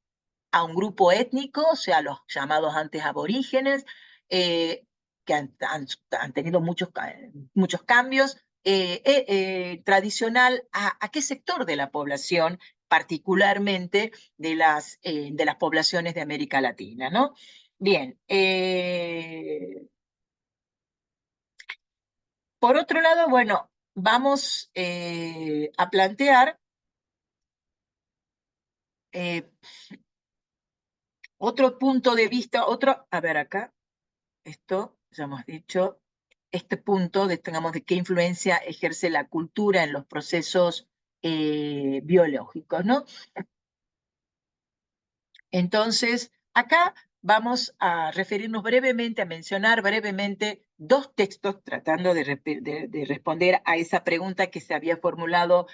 A un grupo étnico, o sea, los llamados antes aborígenes, que han tenido muchos cambios. Tradicional, ¿a qué sector de la población, particularmente de las poblaciones de América Latina, ¿no? Bien. Por otro lado, bueno, vamos a plantear otro punto de vista, a ver acá, esto ya hemos dicho, este punto de qué influencia ejerce la cultura en los procesos biológicos, ¿no? Entonces, acá vamos a referirnos brevemente, a mencionar brevemente dos textos tratando de responder a esa pregunta que se había formulado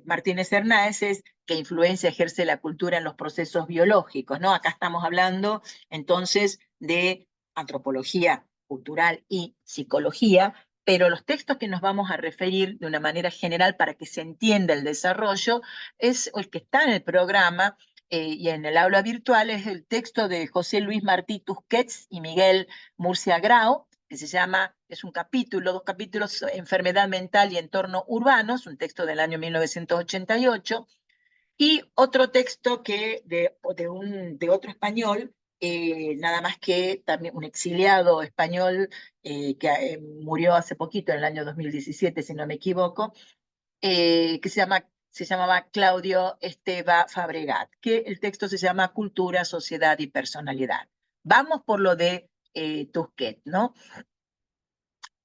Martínez Hernández, ¿qué influencia ejerce la cultura en los procesos biológicos? ¿No? Acá estamos hablando entonces de antropología cultural y psicología, pero los textos que nos vamos a referir de una manera general para que se entienda el desarrollo es el que está en el programa y en el aula virtual, es el texto de José Luis Martí Tusquets y Miguel Murcia Grau, que se llama, es un capítulo, dos capítulos, Enfermedad mental y entorno urbanos, un texto del año 1988, y otro texto de otro español, nada más que también un exiliado español que murió hace poquito, en el año 2017, si no me equivoco, que se llamaba Claudio Esteva Fabregat, que el texto se llama Cultura, Sociedad y Personalidad. Vamos por lo de Tusquets, ¿no?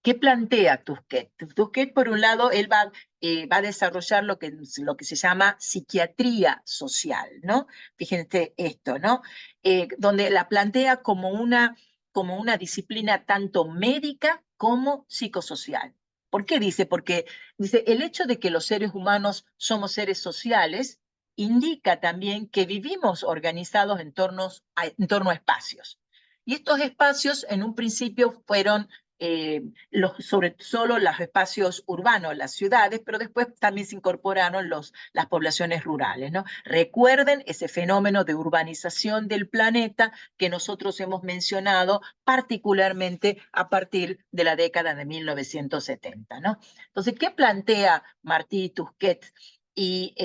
¿Qué plantea Tusquet? Tusquet, por un lado, él va a desarrollar lo que se llama psiquiatría social, ¿no? Fíjense esto, ¿no? Donde la plantea como una disciplina tanto médica como psicosocial. ¿Por qué dice? Porque dice, el hecho de que los seres humanos somos seres sociales indica también que vivimos organizados en torno a espacios. Y estos espacios en un principio fueron sobre solo los espacios urbanos, las ciudades, pero después también se incorporaron las poblaciones rurales, ¿no? Recuerden ese fenómeno de urbanización del planeta que nosotros hemos mencionado particularmente a partir de la década de 1970, ¿no? Entonces, ¿qué plantea Martí Tusquet y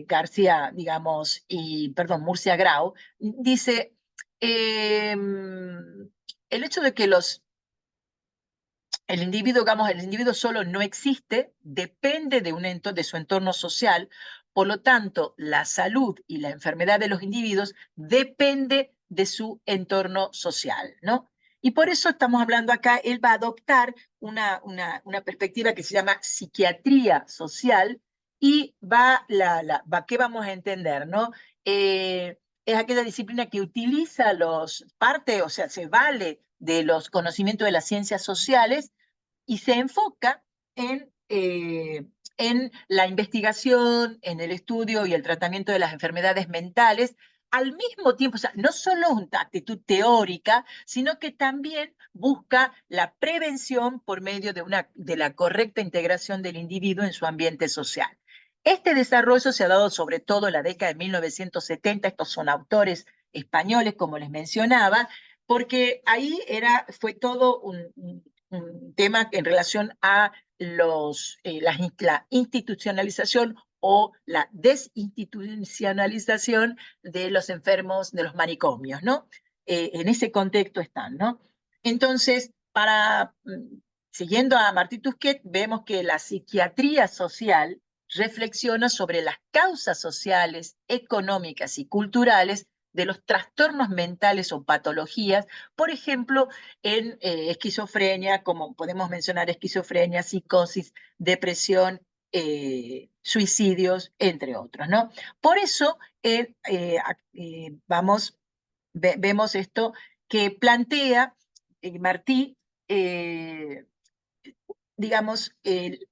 García, digamos, Murcia Grau? Dice, el hecho de que el individuo solo no existe, depende de su entorno social, por lo tanto, la salud y la enfermedad de los individuos depende de su entorno social, ¿no? Y por eso estamos hablando acá, él va a adoptar una perspectiva que se llama psiquiatría social y ¿qué vamos a entender, no? Es aquella disciplina que utiliza o sea, se vale de los conocimientos de las ciencias sociales y se enfoca en la investigación, en el estudio y el tratamiento de las enfermedades mentales, al mismo tiempo, o sea, no solo una actitud teórica, sino que también busca la prevención por medio de la correcta integración del individuo en su ambiente social. Este desarrollo se ha dado sobre todo en la década de 1970, estos son autores españoles, como les mencionaba, porque ahí fue todo un tema en relación a la institucionalización o la desinstitucionalización de los enfermos de los manicomios, ¿no? En ese contexto están, ¿no? Entonces, siguiendo a Martí Tusquet, vemos que la psiquiatría social reflexiona sobre las causas sociales, económicas y culturales de los trastornos mentales o patologías, por ejemplo, en esquizofrenia, como podemos mencionar esquizofrenia, psicosis, depresión, suicidios, entre otros, ¿no? Por eso vemos esto que plantea Martí, digamos,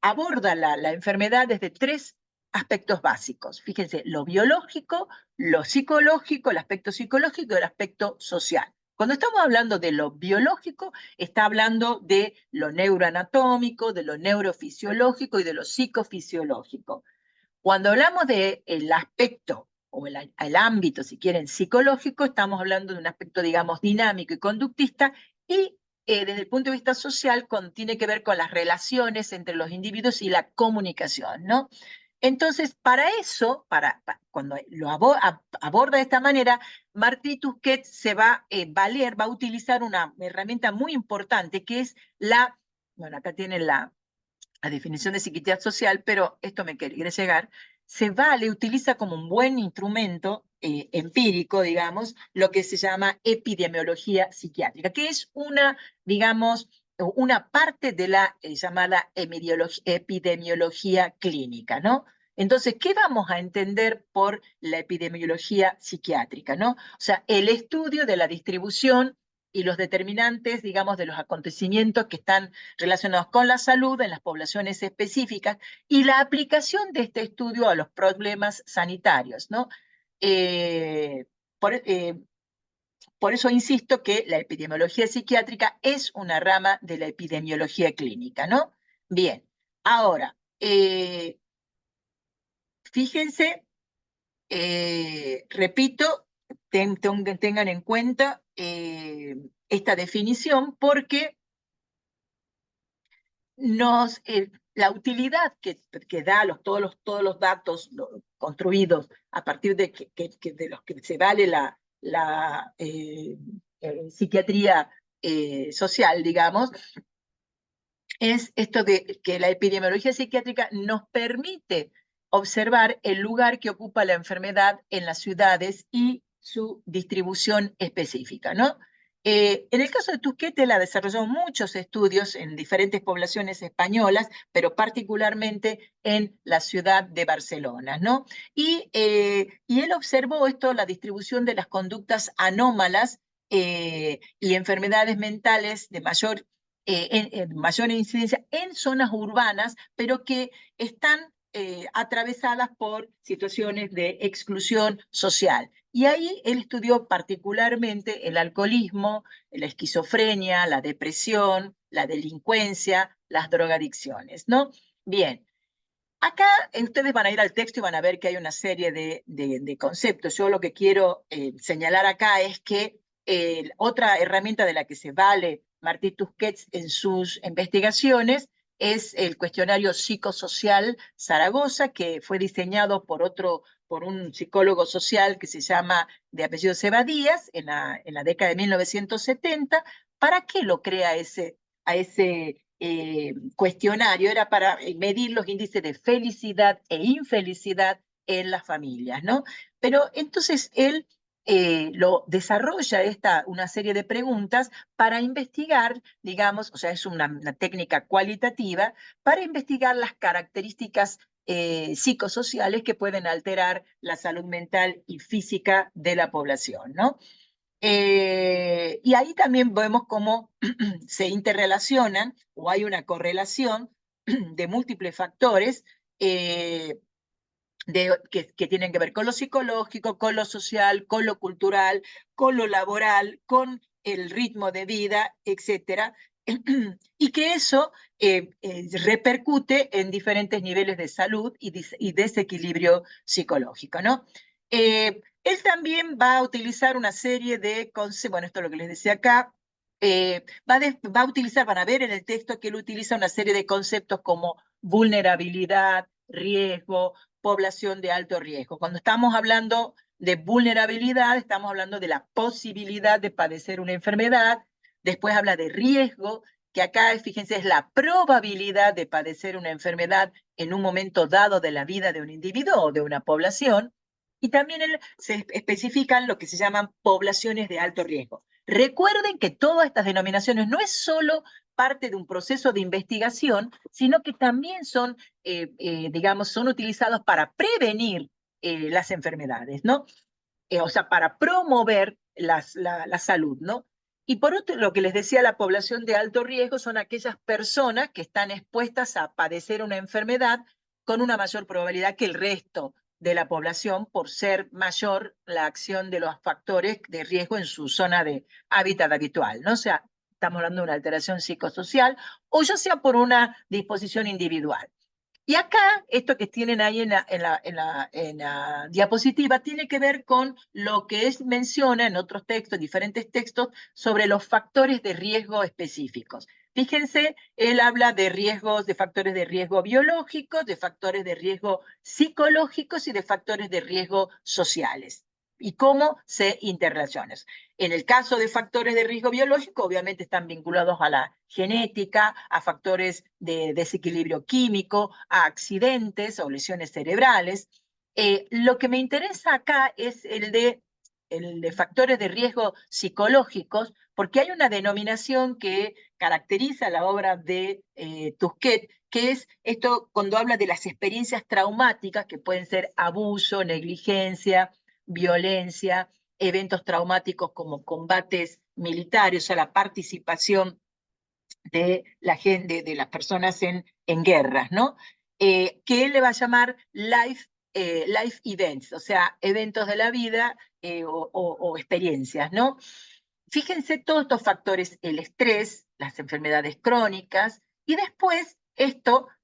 aborda la enfermedad desde tres aspectos básicos. Fíjense, lo biológico, lo psicológico, el aspecto psicológico y el aspecto social. Cuando estamos hablando de lo biológico, está hablando de lo neuroanatómico, de lo neurofisiológico y de lo psicofisiológico. Cuando hablamos del aspecto o el ámbito, si quieren, psicológico, estamos hablando de un aspecto, digamos, dinámico y conductista, y desde el punto de vista social, tiene que ver con las relaciones entre los individuos y la comunicación, ¿no? Entonces, para eso, cuando lo aborda de esta manera, Martí Tusquet se va a utilizar una herramienta muy importante, que es bueno, acá tienen la definición de psiquiatría social, pero esto me quiere llegar, utiliza como un buen instrumento empírico, digamos, lo que se llama epidemiología psiquiátrica, que es digamos, una parte de la llamada epidemiología clínica, ¿no? Entonces, ¿qué vamos a entender por la epidemiología psiquiátrica, ¿no? O sea, el estudio de la distribución y los determinantes, digamos, de los acontecimientos que están relacionados con la salud en las poblaciones específicas y la aplicación de este estudio a los problemas sanitarios, ¿no? Por eso insisto que la epidemiología psiquiátrica es una rama de la epidemiología clínica, ¿no? Bien, ahora, fíjense, repito, tengan en cuenta esta definición porque la utilidad que da todos los datos construidos a partir de los que se vale la psiquiatría social, digamos, es esto de que la epidemiología psiquiátrica nos permite observar el lugar que ocupa la enfermedad en las ciudades y su distribución específica, ¿no? En el caso de Tusquets, él ha desarrollado muchos estudios en diferentes poblaciones españolas, pero particularmente en la ciudad de Barcelona, ¿no? Y él observó la distribución de las conductas anómalas y enfermedades mentales de mayor incidencia en zonas urbanas, pero que están atravesadas por situaciones de exclusión social. Y ahí él estudió particularmente el alcoholismo, la esquizofrenia, la depresión, la delincuencia, las drogadicciones, ¿no? Bien, acá ustedes van a ir al texto y van a ver que hay una serie de conceptos. Yo lo que quiero señalar acá es que otra herramienta de la que se vale Martí Tusquets en sus investigaciones es el cuestionario psicosocial Zaragoza, que fue diseñado por un psicólogo social que se llama de apellido Sebadías en la década de 1970. ¿Para qué lo crea a ese cuestionario? Era para medir los índices de felicidad e infelicidad en las familias, ¿no? Pero entonces él lo desarrolla una serie de preguntas para investigar, digamos, o sea, es una técnica cualitativa para investigar las características psicosociales que pueden alterar la salud mental y física de la población, ¿no? Y ahí también vemos cómo se interrelacionan o hay una correlación de múltiples factores que tienen que ver con lo psicológico, con lo social, con lo cultural, con lo laboral, con el ritmo de vida, etcétera, y que eso repercute en diferentes niveles de salud y desequilibrio psicológico, ¿no? Él también va a utilizar una serie de conceptos, bueno, esto es lo que les decía acá, va a utilizar, van a ver en el texto que él utiliza una serie de conceptos como vulnerabilidad, riesgo, población de alto riesgo. Cuando estamos hablando de vulnerabilidad, estamos hablando de la posibilidad de padecer una enfermedad. Después habla de riesgo, que acá, fíjense, es la probabilidad de padecer una enfermedad en un momento dado de la vida de un individuo o de una población. Y también se especifican lo que se llaman poblaciones de alto riesgo. Recuerden que todas estas denominaciones no es solo parte de un proceso de investigación, sino que también son, digamos, son utilizados para prevenir las enfermedades, ¿no? O sea, para promover la salud, ¿no? Y por otro, lo que les decía, la población de alto riesgo son aquellas personas que están expuestas a padecer una enfermedad con una mayor probabilidad que el resto de la población por ser mayor la acción de los factores de riesgo en su zona de hábitat habitual, ¿no? O sea, estamos hablando de una alteración psicosocial o ya sea por una disposición individual. Y acá, esto que tienen ahí en la diapositiva, tiene que ver con lo que menciona en otros textos, diferentes textos, sobre los factores de riesgo específicos. Fíjense, él habla de riesgos, de factores de riesgo biológicos, de factores de riesgo psicológicos y de factores de riesgo sociales. Y cómo se interrelacionan. En el caso de factores de riesgo biológico, obviamente están vinculados a la genética, a factores de desequilibrio químico, a accidentes o lesiones cerebrales. Lo que me interesa acá es el de factores de riesgo psicológicos, porque hay una denominación que caracteriza la obra de Tusquets, que es esto cuando habla de las experiencias traumáticas, que pueden ser abuso, negligencia, violencia, eventos traumáticos como combates militares, o sea, la participación de la gente, de las personas en guerras, ¿no? Que él le va a llamar life events, o sea, eventos de la vida o experiencias, ¿no? Fíjense todos estos factores, el estrés, las enfermedades crónicas, y después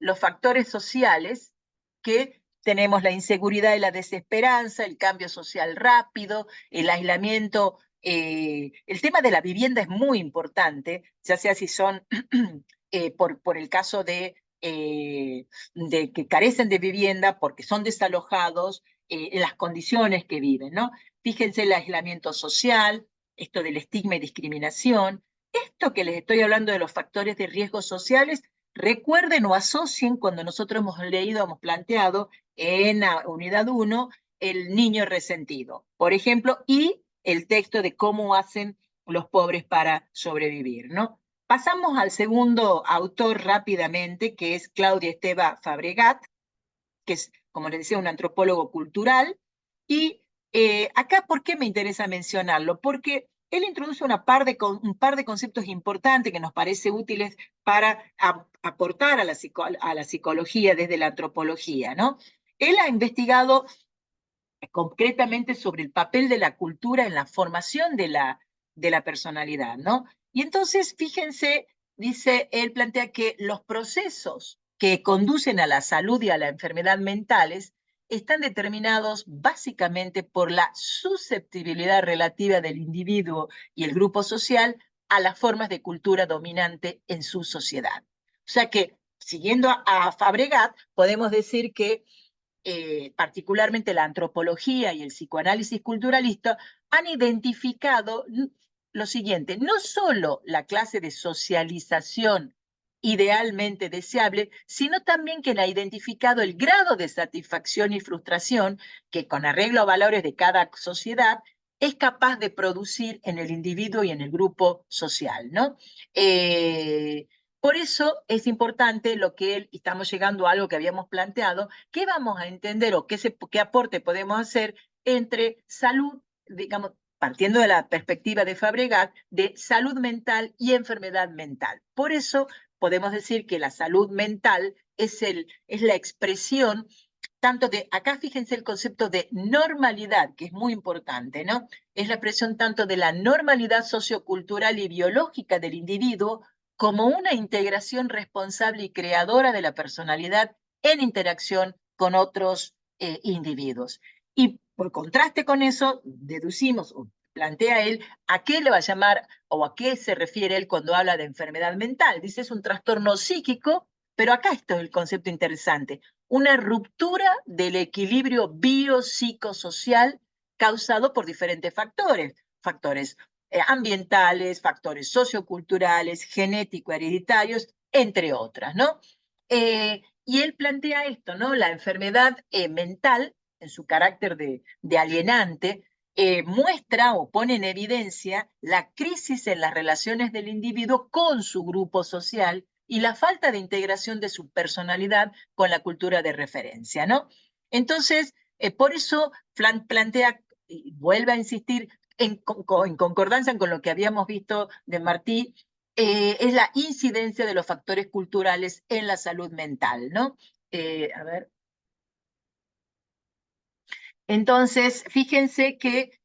los factores sociales que tenemos la inseguridad y la desesperanza, el cambio social rápido, el aislamiento. El tema de la vivienda es muy importante, ya sea si son por el caso de que carecen de vivienda porque son desalojados, en las condiciones que viven, ¿no? Fíjense el aislamiento social, esto del estigma y discriminación, esto que les estoy hablando de los factores de riesgo sociales, recuerden o asocien cuando nosotros hemos leído, hemos planteado en la unidad 1 el niño resentido, por ejemplo, y el texto de cómo hacen los pobres para sobrevivir, ¿no? Pasamos al segundo autor rápidamente, que es Claudia Esteva Fabregat, que es, como les decía, un antropólogo cultural. Y acá, ¿por qué me interesa mencionarlo? Porque él introduce un par de conceptos importantes que nos parece útiles para aportar a la psicología desde la antropología, ¿no? Él ha investigado concretamente sobre el papel de la cultura en la formación de la personalidad, ¿no? Y entonces, fíjense, dice, él plantea que los procesos que conducen a la salud y a la enfermedad mentales están determinados básicamente por la susceptibilidad relativa del individuo y el grupo social a las formas de cultura dominante en su sociedad. O sea que, siguiendo a Fabregat, podemos decir que particularmente la antropología y el psicoanálisis culturalista, han identificado lo siguiente: no solo la clase de socialización idealmente deseable, sino también que ha identificado el grado de satisfacción y frustración que, con arreglo a valores de cada sociedad, es capaz de producir en el individuo y en el grupo social, ¿no? Por eso es importante lo que él, y estamos llegando a algo que habíamos planteado, qué vamos a entender o qué aporte podemos hacer entre salud, digamos, partiendo de la perspectiva de Fabregat, de salud mental y enfermedad mental. Por eso podemos decir que la salud mental es la expresión tanto de, acá fíjense el concepto de normalidad, que es muy importante, ¿no? Es la expresión tanto de la normalidad sociocultural y biológica del individuo como una integración responsable y creadora de la personalidad en interacción con otros individuos. Y por contraste con eso, deducimos, o plantea él, a qué le va a llamar o a qué se refiere él cuando habla de enfermedad mental. Dice, es un trastorno psíquico, pero acá está el concepto interesante: una ruptura del equilibrio biopsicosocial causado por diferentes factores ambientales, factores socioculturales, genético-hereditarios, entre otras, ¿no? Y él plantea esto, ¿no? La enfermedad mental, en su carácter de alienante, muestra o pone en evidencia la crisis en las relaciones del individuo con su grupo social y la falta de integración de su personalidad con la cultura de referencia, ¿no? Entonces, por eso plantea, y vuelve a insistir, en concordancia con lo que habíamos visto de Martí, es la incidencia de los factores culturales en la salud mental, ¿no? A ver. Entonces, fíjense que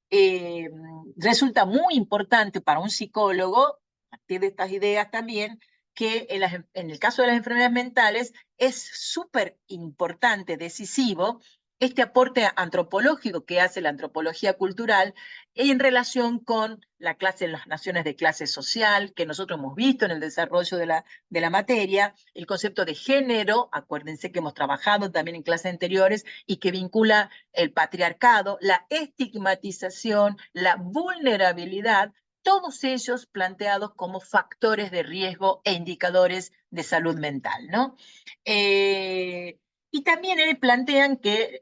resulta muy importante para un psicólogo, a partir de estas ideas también, que en el caso de las enfermedades mentales es súper importante, decisivo, este aporte antropológico que hace la antropología cultural en relación con la clase, las naciones de clase social, que nosotros hemos visto en el desarrollo de la materia, el concepto de género, acuérdense que hemos trabajado también en clases anteriores, y que vincula el patriarcado, la estigmatización, la vulnerabilidad, todos ellos planteados como factores de riesgo e indicadores de salud mental, ¿no? Y también plantean que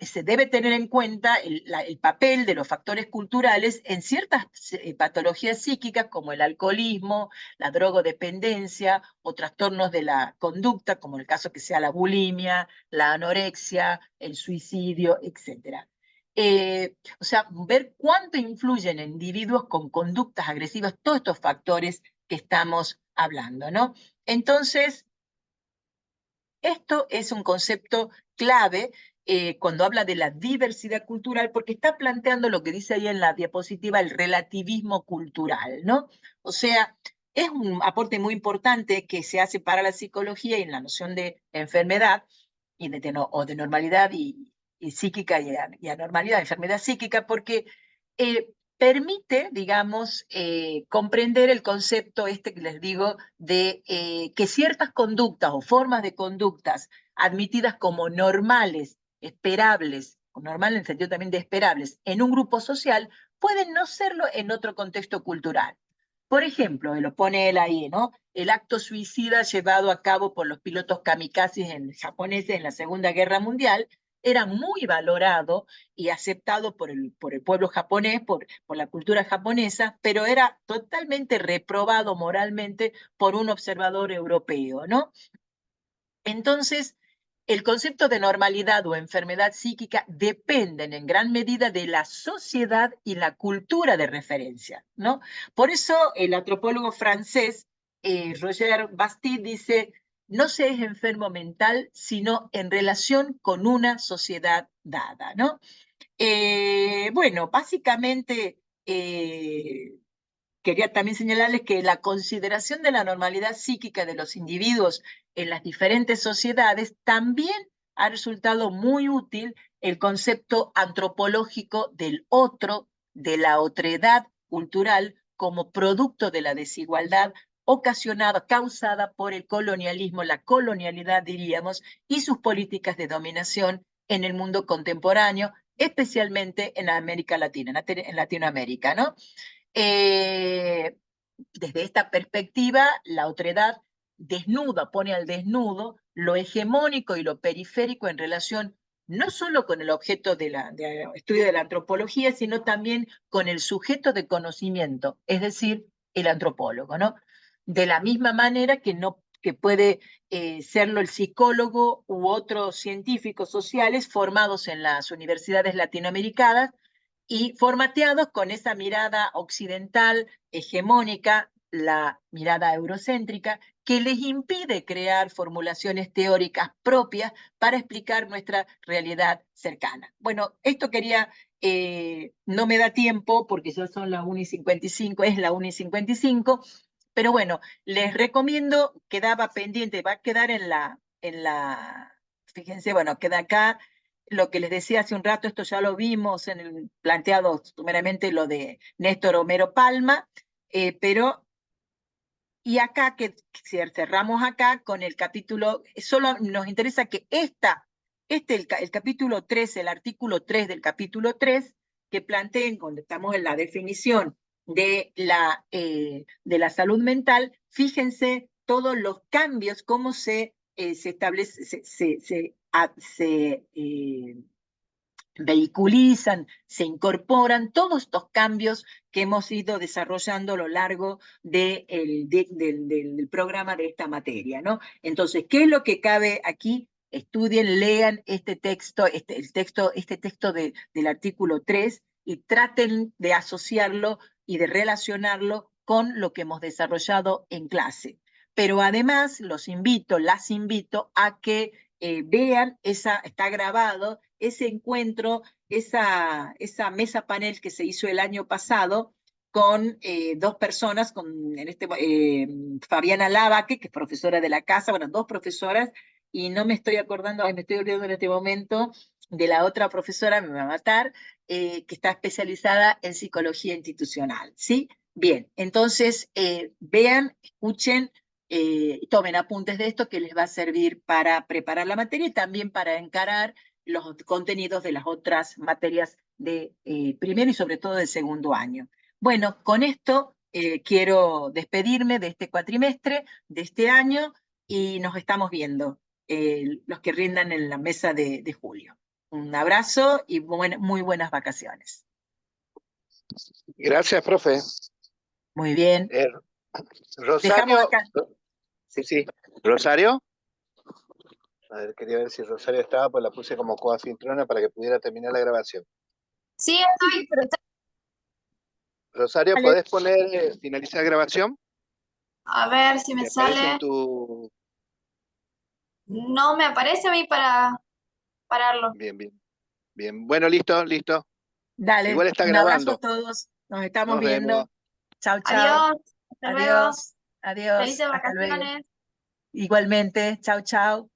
se debe tener en cuenta el papel de los factores culturales en ciertas patologías psíquicas como el alcoholismo, la drogodependencia o trastornos de la conducta, como el caso que sea la bulimia, la anorexia, el suicidio, etc. O sea, ver cuánto influyen en individuos con conductas agresivas todos estos factores que estamos hablando, ¿no? Entonces, esto es un concepto clave cuando habla de la diversidad cultural, porque está planteando lo que dice ahí en la diapositiva, el relativismo cultural, ¿no? O sea, es un aporte muy importante que se hace para la psicología y en la noción de enfermedad y o de normalidad y psíquica y anormalidad, enfermedad psíquica, porque permite, digamos, comprender el concepto este que les digo de que ciertas conductas o formas de conductas admitidas como normales, esperables, o normal en el sentido también de esperables, en un grupo social, pueden no serlo en otro contexto cultural. Por ejemplo, lo pone él ahí, ¿no? El acto suicida llevado a cabo por los pilotos kamikazes japoneses en la Segunda Guerra Mundial era muy valorado y aceptado por el pueblo japonés, por la cultura japonesa, pero era totalmente reprobado moralmente por un observador europeo, ¿no? Entonces, el concepto de normalidad o enfermedad psíquica dependen en gran medida de la sociedad y la cultura de referencia, ¿no? Por eso el antropólogo francés Roger Bastide dice, no se es enfermo mental, sino en relación con una sociedad dada, ¿no? Bueno, básicamente quería también señalarles que la consideración de la normalidad psíquica de los individuos en las diferentes sociedades también ha resultado muy útil el concepto antropológico del otro, de la otredad cultural como producto de la desigualdad ocasionada, causada por el colonialismo, la colonialidad diríamos, y sus políticas de dominación en el mundo contemporáneo, especialmente en América Latina, en Latinoamérica, ¿no? Desde esta perspectiva, la otredad desnuda, pone al desnudo lo hegemónico y lo periférico en relación no solo con el objeto de estudio de la antropología, sino también con el sujeto de conocimiento, es decir, el antropólogo, ¿no? De la misma manera que puede serlo el psicólogo u otros científicos sociales formados en las universidades latinoamericanas, y formateados con esa mirada occidental, hegemónica, la mirada eurocéntrica, que les impide crear formulaciones teóricas propias para explicar nuestra realidad cercana. Bueno, esto quería, no me da tiempo porque ya son las 1:55, es la 1:55, pero bueno, les recomiendo, quedaba pendiente, va a quedar fíjense, bueno, queda acá lo que les decía hace un rato, esto ya lo vimos en el planteado sumeramente lo de Néstor Homero Palma, pero y acá que cerramos acá con el capítulo, solo nos interesa que el capítulo 3, el artículo 3 del capítulo 3, que planteen cuando estamos en la definición de la salud mental, fíjense todos los cambios, cómo se establece, vehiculizan, se incorporan todos estos cambios que hemos ido desarrollando a lo largo del programa de esta materia, ¿no? Entonces, ¿qué es lo que cabe aquí? Estudien, lean este texto, este texto del artículo 3 y traten de asociarlo y de relacionarlo con lo que hemos desarrollado en clase. Pero además las invito a que vean, está grabado ese encuentro, esa mesa panel que se hizo el año pasado con dos personas, Fabiana Lavaque, que es profesora de la casa, bueno, dos profesoras, y no me estoy acordando, me estoy olvidando en este momento de la otra profesora, me va a matar, que está especializada en psicología institucional, ¿sí? Bien, entonces vean, escuchen, tomen apuntes de esto que les va a servir para preparar la materia y también para encarar los contenidos de las otras materias de primero y sobre todo de segundo año. Bueno, con esto quiero despedirme de este cuatrimestre, de este año, y nos estamos viendo los que rindan en la mesa de julio. Un abrazo y muy buenas vacaciones. Gracias, profe. Muy bien. Rosario. Sí. Rosario. A ver, quería ver si Rosario estaba, pues la puse como coanfitriona para que pudiera terminar la grabación. Sí, estoy, pero Rosario, Vale. ¿podés poner finalizar grabación? a ver si me sale. No me aparece a mí para pararlo. Bien. Bueno, listo. Dale, Igual está un abrazo grabando. a todos. Nos estamos Nos viendo. vemos. Chau. Adiós, hasta luego. Adiós. Felices Hasta luego. vacaciones. Igualmente. Chau.